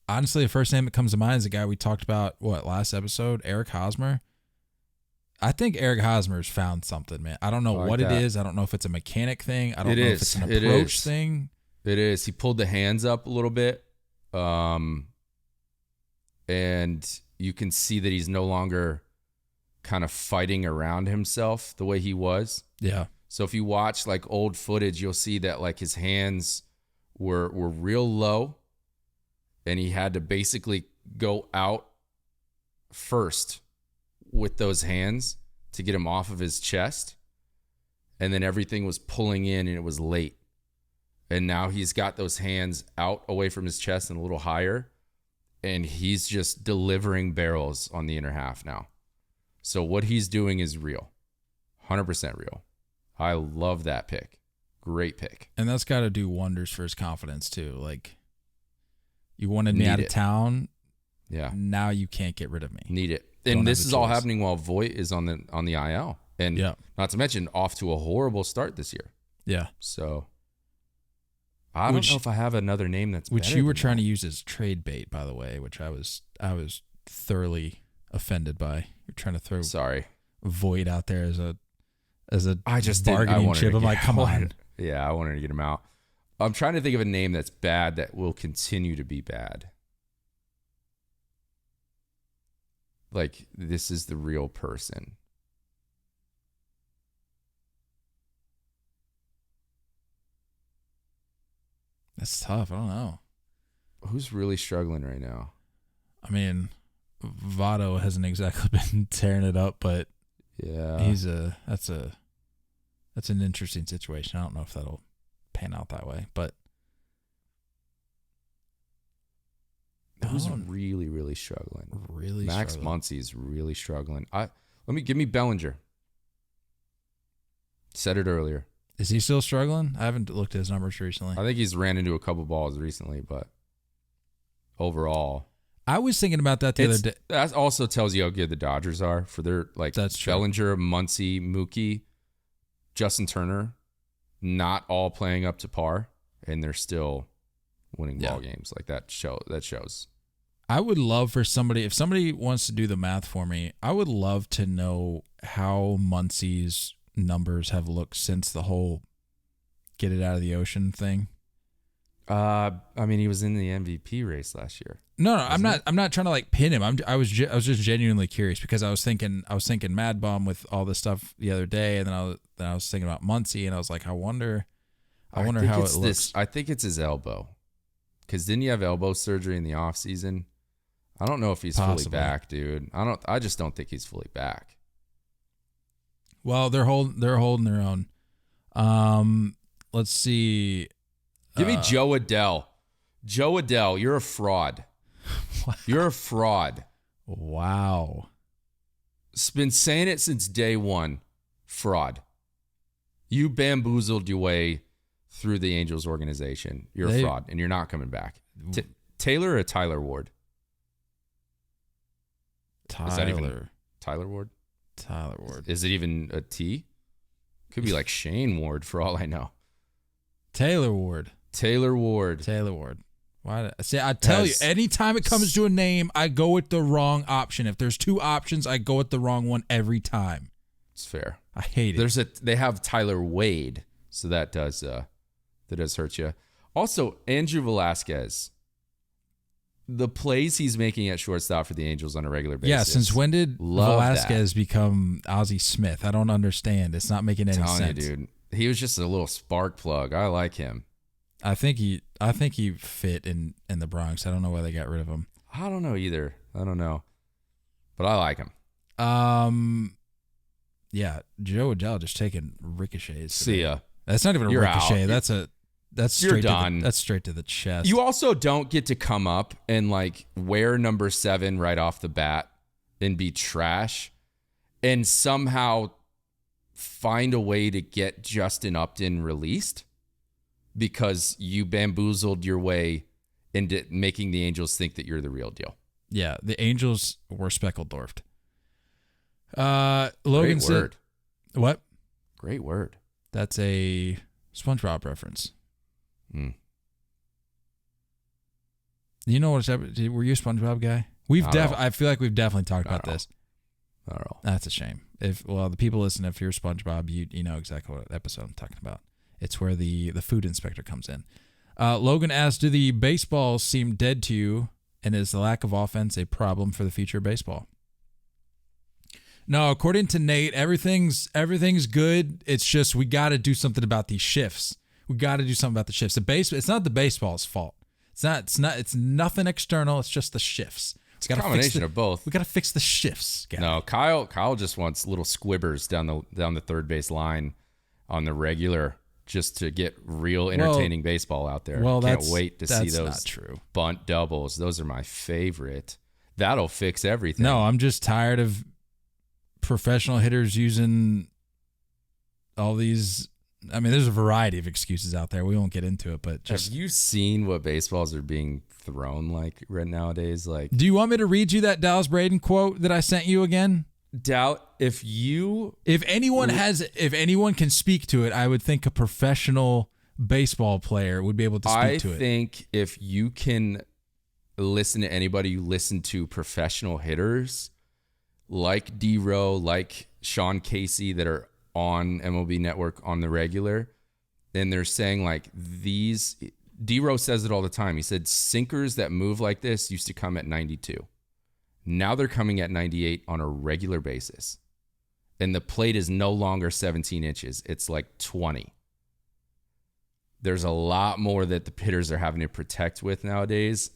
Honestly, the first name that comes to mind is a guy we talked about, last episode, Eric Hosmer. I think Eric Hosmer's found something, man. I don't know what it is. I don't know if it's a mechanic thing. I don't know if it's an approach thing. It is. He pulled the hands up a little bit. And you can see that he's no longer kind of fighting around himself the way he was. Yeah. So if you watch like old footage, you'll see that like his hands were real low, and he had to basically go out first with those hands to get him off of his chest. And then everything was pulling in and it was late. And now he's got those hands out away from his chest and a little higher. And he's just delivering barrels on the inner half now. So what he's doing is real. 100% real. I love that pick. Great pick. And that's got to do wonders for his confidence too. Like, you wanted me out of town. Yeah. Now you can't get rid of me. Need it. And this is all happening while Voit is on the IL. And not to mention off to a horrible start this year. Yeah. So I don't know if I have another name that's which you were trying to use as trade bait, by the way, which I was thoroughly offended by. You're trying to throw Voit out there as a bargaining chip. I'm like, come on. Yeah, I wanted to get him out. I'm trying to think of a name that's bad that will continue to be bad. Like, this is the real person. That's tough. I don't know. Who's really struggling right now? I mean, Votto hasn't exactly been tearing it up, but yeah, that's an interesting situation. I don't know if that'll pan out that way, but who's really, really struggling? Max Muncy's really struggling. Give me Bellinger. Said it earlier. Is he still struggling? I haven't looked at his numbers recently. I think he's ran into a couple balls recently, but overall, I was thinking about that the other day. That also tells you how good the Dodgers are for their that's true. Bellinger, Muncy, Mookie, Justin Turner, not all playing up to par, and they're still winning ball games. Like that shows. I would love for somebody, if somebody wants to do the math for me, I would love to know how Muncy's numbers have looked since the whole get it out of the ocean thing. I mean, he was in the MVP race last year. No, I'm not trying to like pin him. I was just genuinely curious because I was thinking Mad Bum with all this stuff the other day, and then I was thinking about Muncy, and I was like, I wonder how it looks. I think it's his elbow, because didn't he have elbow surgery in the off season? I don't know if he's fully back, dude. I just don't think he's fully back. Well, they're holding their own. Let's see. Give me Joe Adell. Joe Adell, you're a fraud. You're a fraud. Wow. Been saying it since day one. Fraud. You bamboozled your way through the Angels organization. You're a fraud, and you're not coming back. Taylor or Tyler Ward? Tyler. Is that even Tyler Ward? Tyler Ward. Is it even a T? Could be like Shane Ward for all I know. Taylor Ward. Why? See, I tell you, anytime it comes to a name, I go with the wrong option. If there's two options, I go with the wrong one every time. It's fair. I hate it. They have Tyler Wade, so that does hurt you. Also, Andrew Velasquez. The plays he's making at shortstop for the Angels on a regular basis. Yeah, since when did Velasquez become Ozzie Smith? I don't understand. It's not making any sense. You, dude. He was just a little spark plug. I like him. I think he fit in the Bronx. I don't know why they got rid of him. I don't know either. I don't know. But I like him. Yeah, Joe Adell just taking ricochets. See ya. That's not even a ricochet. Out. That's straight You're done. That's straight to the chest. You also don't get to come up and like wear number 7 right off the bat and be trash and somehow find a way to get Justin Upton released because you bamboozled your way into making the Angels think that you're the real deal. Yeah, the Angels were speckled-dwarfed. Logan said, word. What? Great word. That's a SpongeBob reference. You know what's happening? Were you a SpongeBob guy? I feel like we've definitely talked about this. Not at all. That's a shame. The people listening, if you're SpongeBob, you know exactly what episode I'm talking about. It's where the food inspector comes in. Logan asked, do the baseballs seem dead to you, and is the lack of offense a problem for the future of baseball? No, according to Nate, everything's good. It's just we got to do something about these shifts. We got to do something about the shifts. It's not the baseball's fault. It's nothing external. It's just the shifts. It's a combination of both. We got to fix the shifts. No, Kyle just wants little squibbers down the third base line on the regular, just to get real entertaining baseball out there. Well, can't wait to see those not true. Bunt doubles. Those are my favorite. That'll fix everything. No, I'm just tired of professional hitters using all these. I mean, there's a variety of excuses out there. We won't get into it, but just. Have you seen what baseballs are being thrown like right nowadays? Like, do you want me to read you that Dallas Braden quote that I sent you again? If anyone can speak to it, I would think a professional baseball player would be able to speak to it. I think if you can listen to anybody, you listen to professional hitters like D-Row, like Sean Casey, that are on MLB Network on the regular, and they're saying like these. D-Row says it all the time. He said sinkers that move like this used to come at 92. Now they're coming at 98 on a regular basis. And the plate is no longer 17 inches. It's like 20. There's a lot more that the hitters are having to protect with nowadays.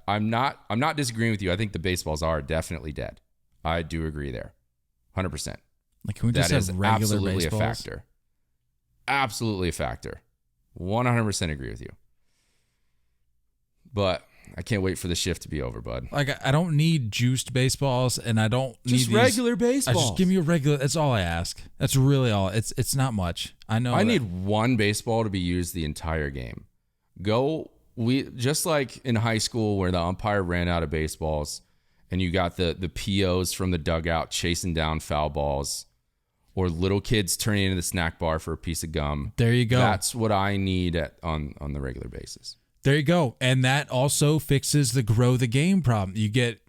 I'm not disagreeing with you. I think the baseballs are definitely dead. I do agree there. 100%. Like, can we just have regular absolutely baseballs? A factor. Absolutely a factor. 100% agree with you. But I can't wait for the shift to be over, bud. Like, I don't need juiced baseballs, and I don't just need regular baseballs. Just give me a regular. That's all I ask. That's really all. It's not much. I know. I need one baseball to be used the entire game. Just like in high school where the umpire ran out of baseballs, and you got the POs from the dugout chasing down foul balls, or little kids turning into the snack bar for a piece of gum. There you go. That's what I need on the regular basis. There you go. And that also fixes the grow the game problem. You get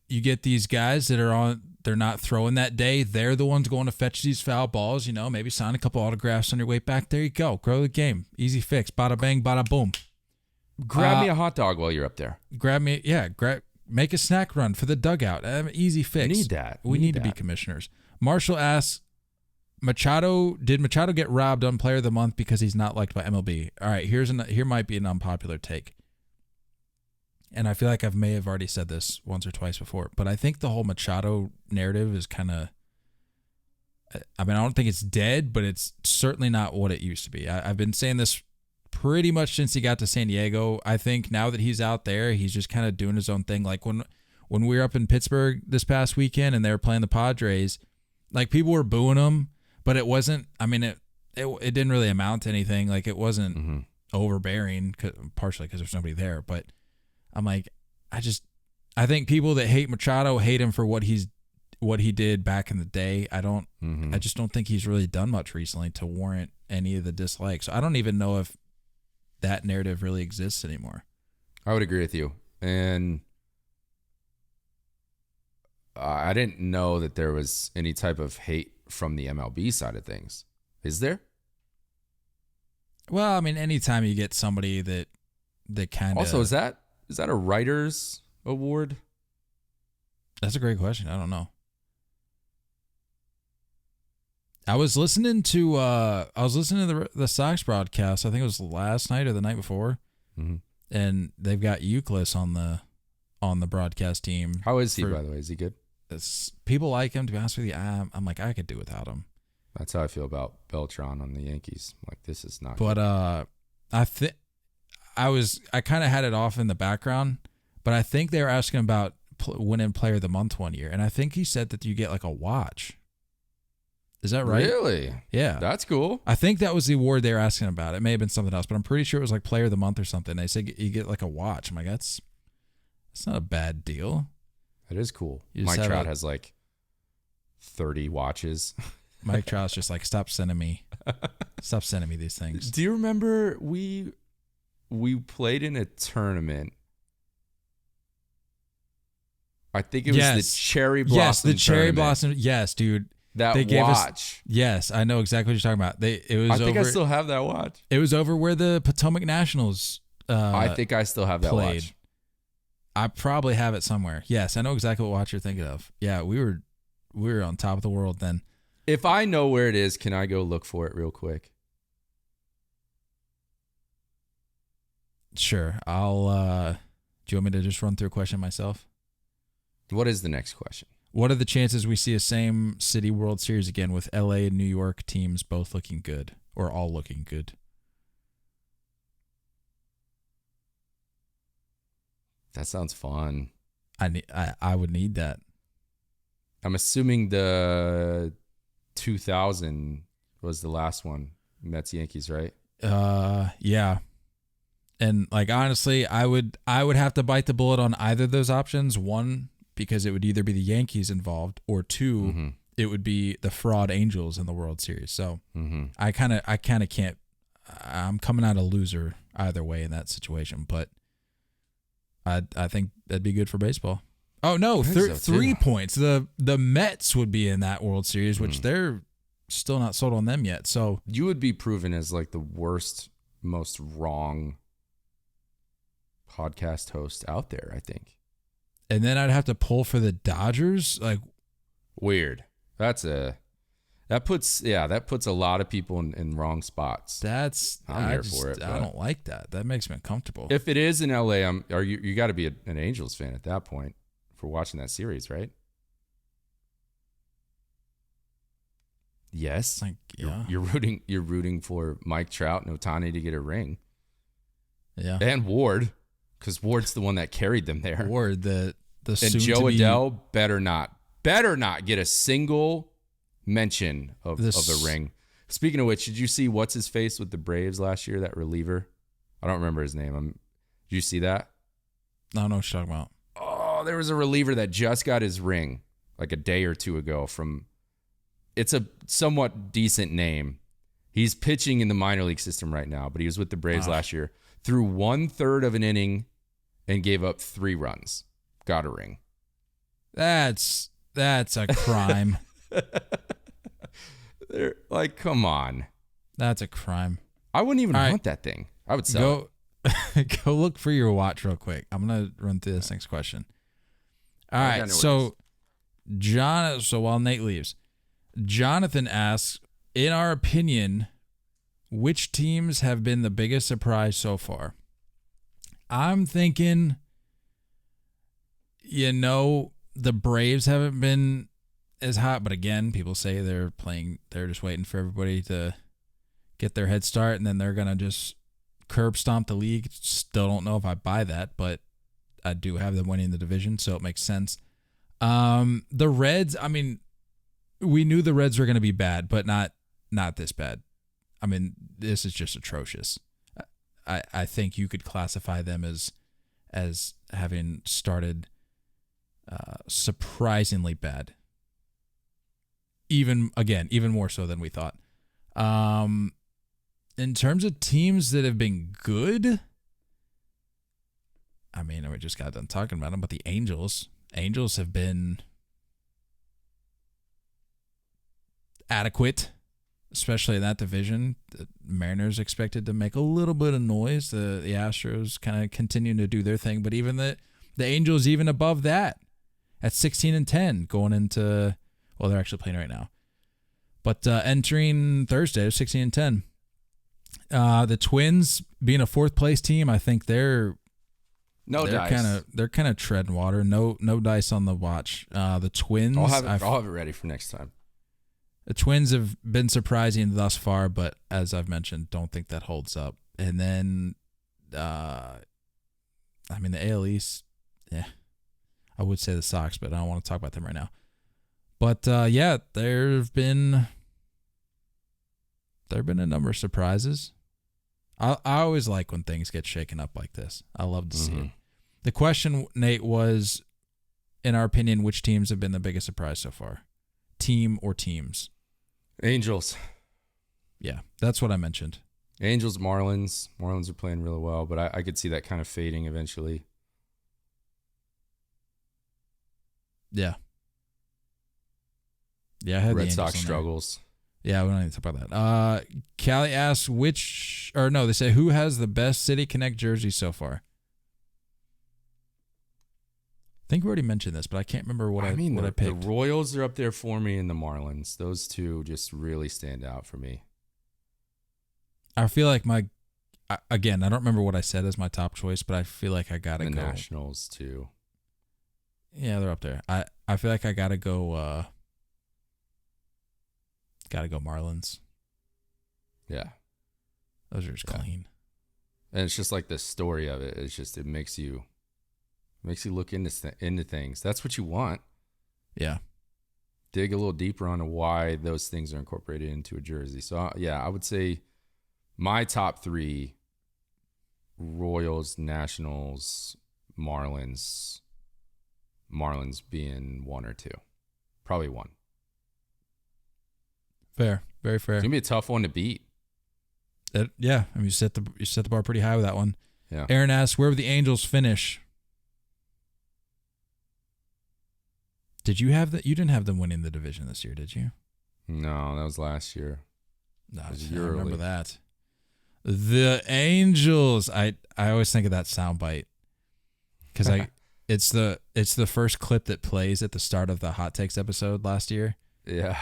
these guys that are they're not throwing that day. They're the ones going to fetch these foul balls, maybe sign a couple autographs on your way back. There you go. Grow the game. Easy fix. Bada bang, bada boom. Grab me a hot dog while you're up there. Make a snack run for the dugout. Easy fix. Need that. We need to be commissioners. Marshall asks, did Machado get robbed on Player of the Month because he's not liked by MLB? All right, here might be an unpopular take. And I feel like I may have already said this once or twice before, but I think the whole Machado narrative is kind of, I don't think it's dead, but it's certainly not what it used to be. I've been saying this pretty much since he got to San Diego. I think now that he's out there, he's just kind of doing his own thing. Like when we were up in Pittsburgh this past weekend and they were playing the Padres, like people were booing him, but it wasn't, it didn't really amount to anything. Like it wasn't overbearing, partially because there's nobody there, but I'm like, I think people that hate Machado hate him for what he did back in the day. I just don't think he's really done much recently to warrant any of the dislikes. So I don't even know if that narrative really exists anymore. I would agree with you. And I didn't know that there was any type of hate from the MLB side of things. Is there? Well, anytime you get somebody that kind of... Also, is that a writer's award? That's a great question. I don't know. I was listening to the Sox broadcast. I think it was last night or the night before, and they've got Euclid on the broadcast team. How is he, by the way? Is he good? People like him. To be honest with you, I'm like, I could do without him. That's how I feel about Beltran on the Yankees. Like, this is not. But good. I kind of had it off in the background, but I think they were asking about winning Player of the Month one year, and I think he said that you get like a watch. Is that right? Really? Yeah. That's cool. I think that was the award they were asking about. It may have been something else, but I'm pretty sure it was like Player of the Month or something. They said you get like a watch. I'm like, that's not a bad deal. That is cool. Mike Trout has like 30 watches. Mike Trout's just like, stop sending me these things. Do you remember we played in a tournament? I think it was the Cherry Blossom. Yes, the Cherry tournament. Blossom. Yes, dude. They gave watch. Yes, I know exactly what you're talking about. I think I still have that watch. It was over where the Potomac Nationals I think I still have that played. watch. I probably have it somewhere. Yes, I know exactly what watch you're thinking of. Yeah, we were on top of the world then. If I know where it is, can I go look for it real quick? Sure. Do you want me to just run through a question myself? What is the next question? What are the chances we see a same city World Series again with LA and New York teams both looking good or all looking good? That sounds fun. I would need that. I'm assuming the 2000 was the last one. Mets Yankees, right? Yeah. And like honestly, I would have to bite the bullet on either of those options. One, because it would either be the Yankees involved, or two, it would be the fraud Angels in the World Series. So I kind of can't. I'm coming out a loser either way in that situation, but I think that'd be good for baseball. Oh no, 3 points. The Mets would be in that World Series, which they're still not sold on them yet. So you would be proven as like the worst, most wrong podcast host out there, I think. And then I'd have to pull for the Dodgers. Like, weird. That puts a lot of people in wrong spots. I'm here for it. I don't like that. That makes me uncomfortable. If it is in LA, you got to be an Angels fan at that point for watching that series, right? Yes. Like, yeah. You're rooting for Mike Trout and Ohtani to get a ring. Yeah. And Ward, because Ward's the one that carried them there. Ward, the and Joe Adell better not get a single mention of a ring. Speaking of which, did you see what's his face with the Braves last year? That reliever, I don't remember his name. Did you see that? I don't know what you're talking about. Oh, there was a reliever that just got his ring like a day or two ago from. It's a somewhat decent name. He's pitching in the minor league system right now, but he was with the Braves last year. Threw 1/3 of an inning and gave up 3 runs. Got a ring. That's a crime. They're like, come on. That's a crime. I wouldn't even want that thing. I would sell it. Go look for your watch real quick. I'm gonna run through this next question. All right. So while Nate leaves, Jonathan asks, in our opinion, which teams have been the biggest surprise so far? I'm thinking, the Braves haven't been as hot, but again, people say they're just waiting for everybody to get their head start, and then they're going to just curb stomp the league. Still don't know if I buy that, but I do have them winning the division, so it makes sense. The Reds, I mean, we knew the Reds were going to be bad, but not this bad. I mean, this is just atrocious. I think you could classify them as having started surprisingly bad. Even more so than we thought. In terms of teams that have been good, I mean, we just got done talking about them, but the Angels have been adequate, especially in that division. The Mariners expected to make a little bit of noise. The Astros kind of continuing to do their thing, but even the Angels even above that at 16-10 going into, well, they're actually playing right now, but entering Thursday 16-10. The Twins being a 4th place team, I think they're kind of treading water. No dice on the watch. The Twins, I'll have it ready for next time. The Twins have been surprising thus far, but as I've mentioned, don't think that holds up. And then, the AL East, I would say the Sox, but I don't want to talk about them right now. But there have been a number of surprises. I always like when things get shaken up like this. I love to see it. The question, Nate, was, in our opinion, which teams have been the biggest surprise so far? Team or teams? Angels. Yeah, that's what I mentioned. Angels, Marlins. Marlins are playing really well, but I could see that kind of fading eventually. Yeah. Yeah, I had Red the Sox Angels struggles. Yeah, we don't need to talk about that. Callie asks they say who has the best City Connect jersey so far? I think we already mentioned this, but I can't remember what I picked. The Royals are up there for me and the Marlins. Those two just really stand out for me. I feel like again, I don't remember what I said as my top choice, but I feel like I got to go. The Nationals too. Yeah, they're up there. I feel like I got to go Marlins. Yeah. Those are just clean. And it's just like the story of it. It's just, it makes you look into things. That's what you want. Yeah. Dig a little deeper on why those things are incorporated into a jersey. So, I would say my top three: Royals, Nationals, Marlins. Marlins being one or two. Probably one. Fair. Very fair. It's going to be a tough one to beat. Yeah. I mean, you set the bar pretty high with that one. Yeah. Aaron asks, where would the Angels finish? Did you have you didn't have them winning the division this year, did you? No, that was last year. No, I remember that. The Angels. I always think of that soundbite because it's the first clip that plays at the start of the Hot Takes episode last year. Yeah.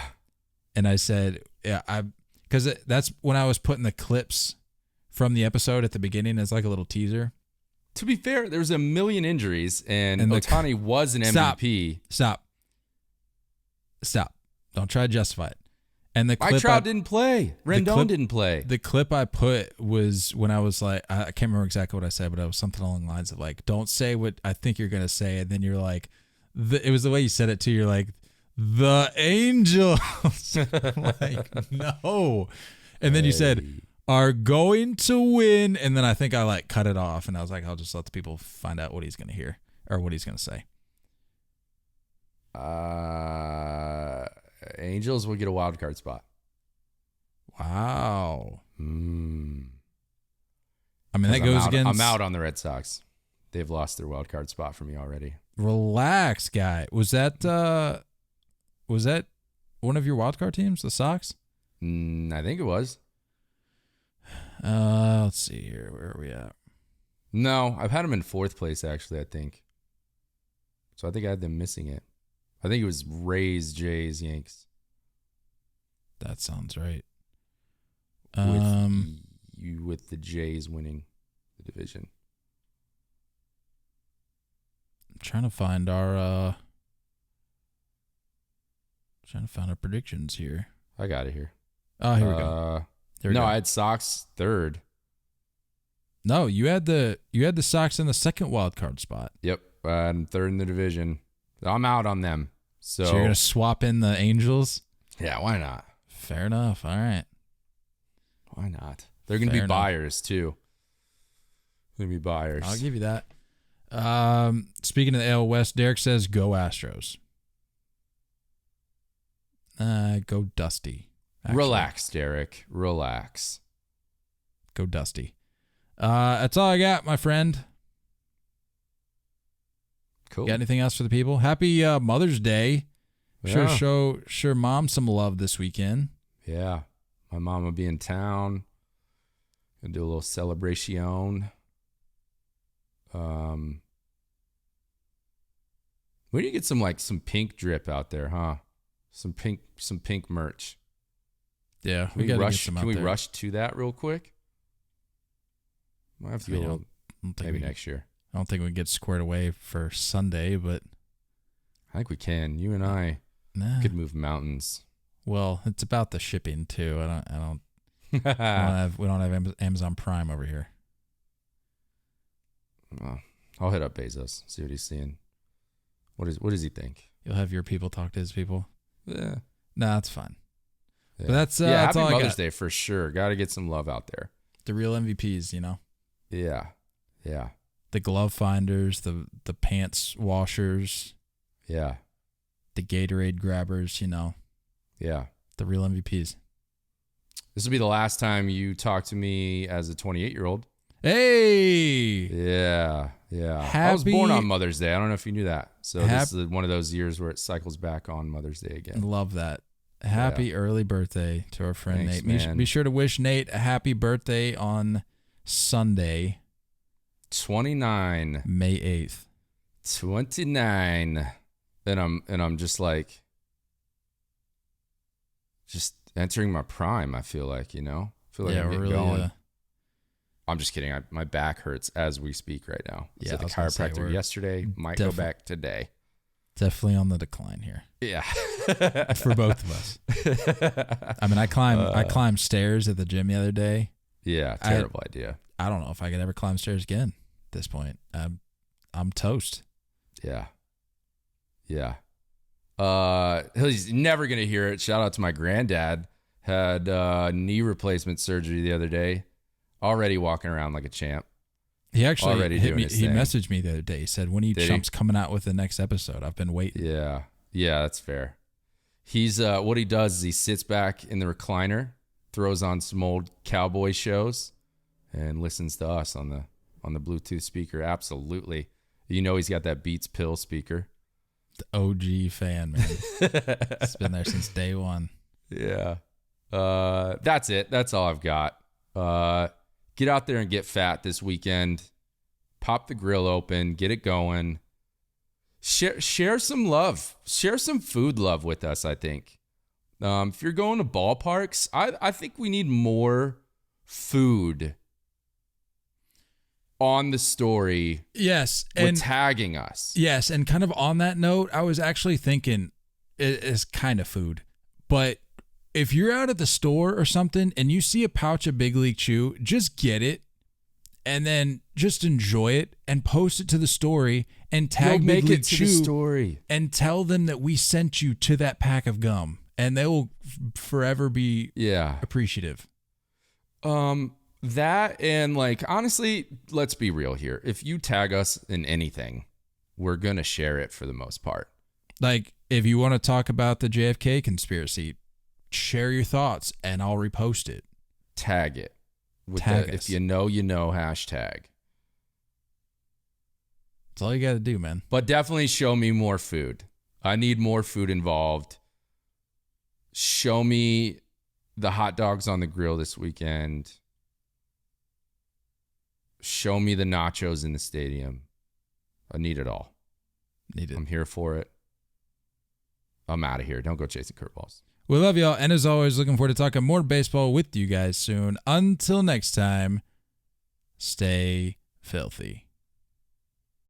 And I said, because that's when I was putting the clips from the episode at the beginning as like a little teaser. To be fair, there's a million injuries, and Ohtani was an MVP. Stop. Don't try to justify it. And the clip Trout didn't play. Rendon didn't play. The clip I put was when I was like, I can't remember exactly what I said, but it was something along the lines of like, don't say what I think you're going to say. And then you're like, it was the way you said it too. You're like, the Angels. Like, no. And then you said, are going to win. And then I think I like cut it off. And I was like, I'll just let the people find out what he's going to hear or what he's going to say. Angels will get a wild card spot. Wow. I mean, that goes against. I'm out on the Red Sox. They've lost their wild card spot for me already. Relax, guy. Was that one of your wild card teams, the Sox? I think it was. Let's see here. Where are we at? No, I've had them in fourth place, actually, I think. So I think I had them missing it. I think it was Rays, Jays, Yanks. That sounds right. With the Jays winning the division. I'm trying to find our predictions here. I got it here. Oh, here we go. I had Sox third. No, you had the Sox in the second wild card spot. Yep, I'm third in the division. I'm out on them. So you're gonna swap in the Angels? Yeah, why not? Fair enough. All right. Why not? They're gonna be buyers too. They're gonna be buyers. I'll give you that. Speaking of the AL West, Derek says go Astros. Go Dusty. Actually. Relax, Derek. Relax. Go Dusty. That's all I got, my friend. Cool. Got anything else for the people? Happy Mother's Day. Yeah. Show mom some love this weekend. Yeah. My mom will be in town. Gonna do a little celebration. We need to get some pink drip out there, huh? Some pink merch. Yeah, we gotta get some out there. Can we rush to that real quick? Might have to go maybe next year. I don't think we can get squared away for Sunday, but I think we can. You and I could move mountains. Well, it's about the shipping too. We don't have Amazon Prime over here. Well, I'll hit up Bezos, see what he's seeing. What does he think? You'll have your people talk to his people. Yeah. No, that's fine. Yeah. But that's happy all Mother's Day for sure. Got to get some love out there. The real MVPs, you know. Yeah. Yeah. The glove finders, the pants washers. Yeah. The Gatorade grabbers, you know. Yeah. The real MVPs. This will be the last time you talk to me as a 28-year-old. Hey! Yeah. Yeah. I was born on Mother's Day. I don't know if you knew that. So this is one of those years where it cycles back on Mother's Day again. Love that. Happy early birthday to our friend Thanks, Nate. man. Be sure to wish Nate a happy birthday on Sunday, 29. May 8th. 29. And I'm just like, just entering my prime, I feel like, I feel like I'm getting going. I'm just kidding. My back hurts as we speak right now. I was at the chiropractor yesterday. Might go back today. Definitely on the decline here. Yeah. For both of us. I mean, I climbed stairs at the gym the other day. Yeah, terrible idea. I don't know if I could ever climb stairs again at this point. I'm toast. Yeah. Yeah. He's never going to hear it. Shout out to my granddad. Had knee replacement surgery the other day. Already walking around like a champ. He actually hit me. He thing. messaged me the other day. He said, "When are you chumps coming out with the next episode? I've been waiting." Yeah, that's fair. He's what he does is he sits back in the recliner, throws on some old cowboy shows, and listens to us on the Bluetooth speaker. Absolutely, he's got that Beats Pill speaker. The OG fan, man. It's been there since day one. Yeah, that's it. That's all I've got. Get out there and get fat this weekend. Pop the grill open. Get it going. Share some love. Share some food love with us, I think. If you're going to ballparks, I think we need more food on the story. Yes. And tagging us. Yes. And kind of on that note, I was actually thinking it's kind of food. But if you're out at the store or something and you see a pouch of Big League Chew, just get it and then just enjoy it and post it to the story and tag Big League Chew story and tell them that we sent you to that pack of gum, and they will forever be appreciative. That and honestly, let's be real here. If you tag us in anything, we're going to share it for the most part. If you want to talk about the JFK conspiracy, share your thoughts and I'll repost it. Tag it. Tag us. If you know, hashtag. That's all you got to do, man. But definitely show me more food. I need more food involved. Show me the hot dogs on the grill this weekend. Show me the nachos in the stadium. I need it all. I'm here for it. I'm out of here. Don't go chasing curveballs. We love y'all, and as always, looking forward to talking more baseball with you guys soon. Until next time, stay filthy.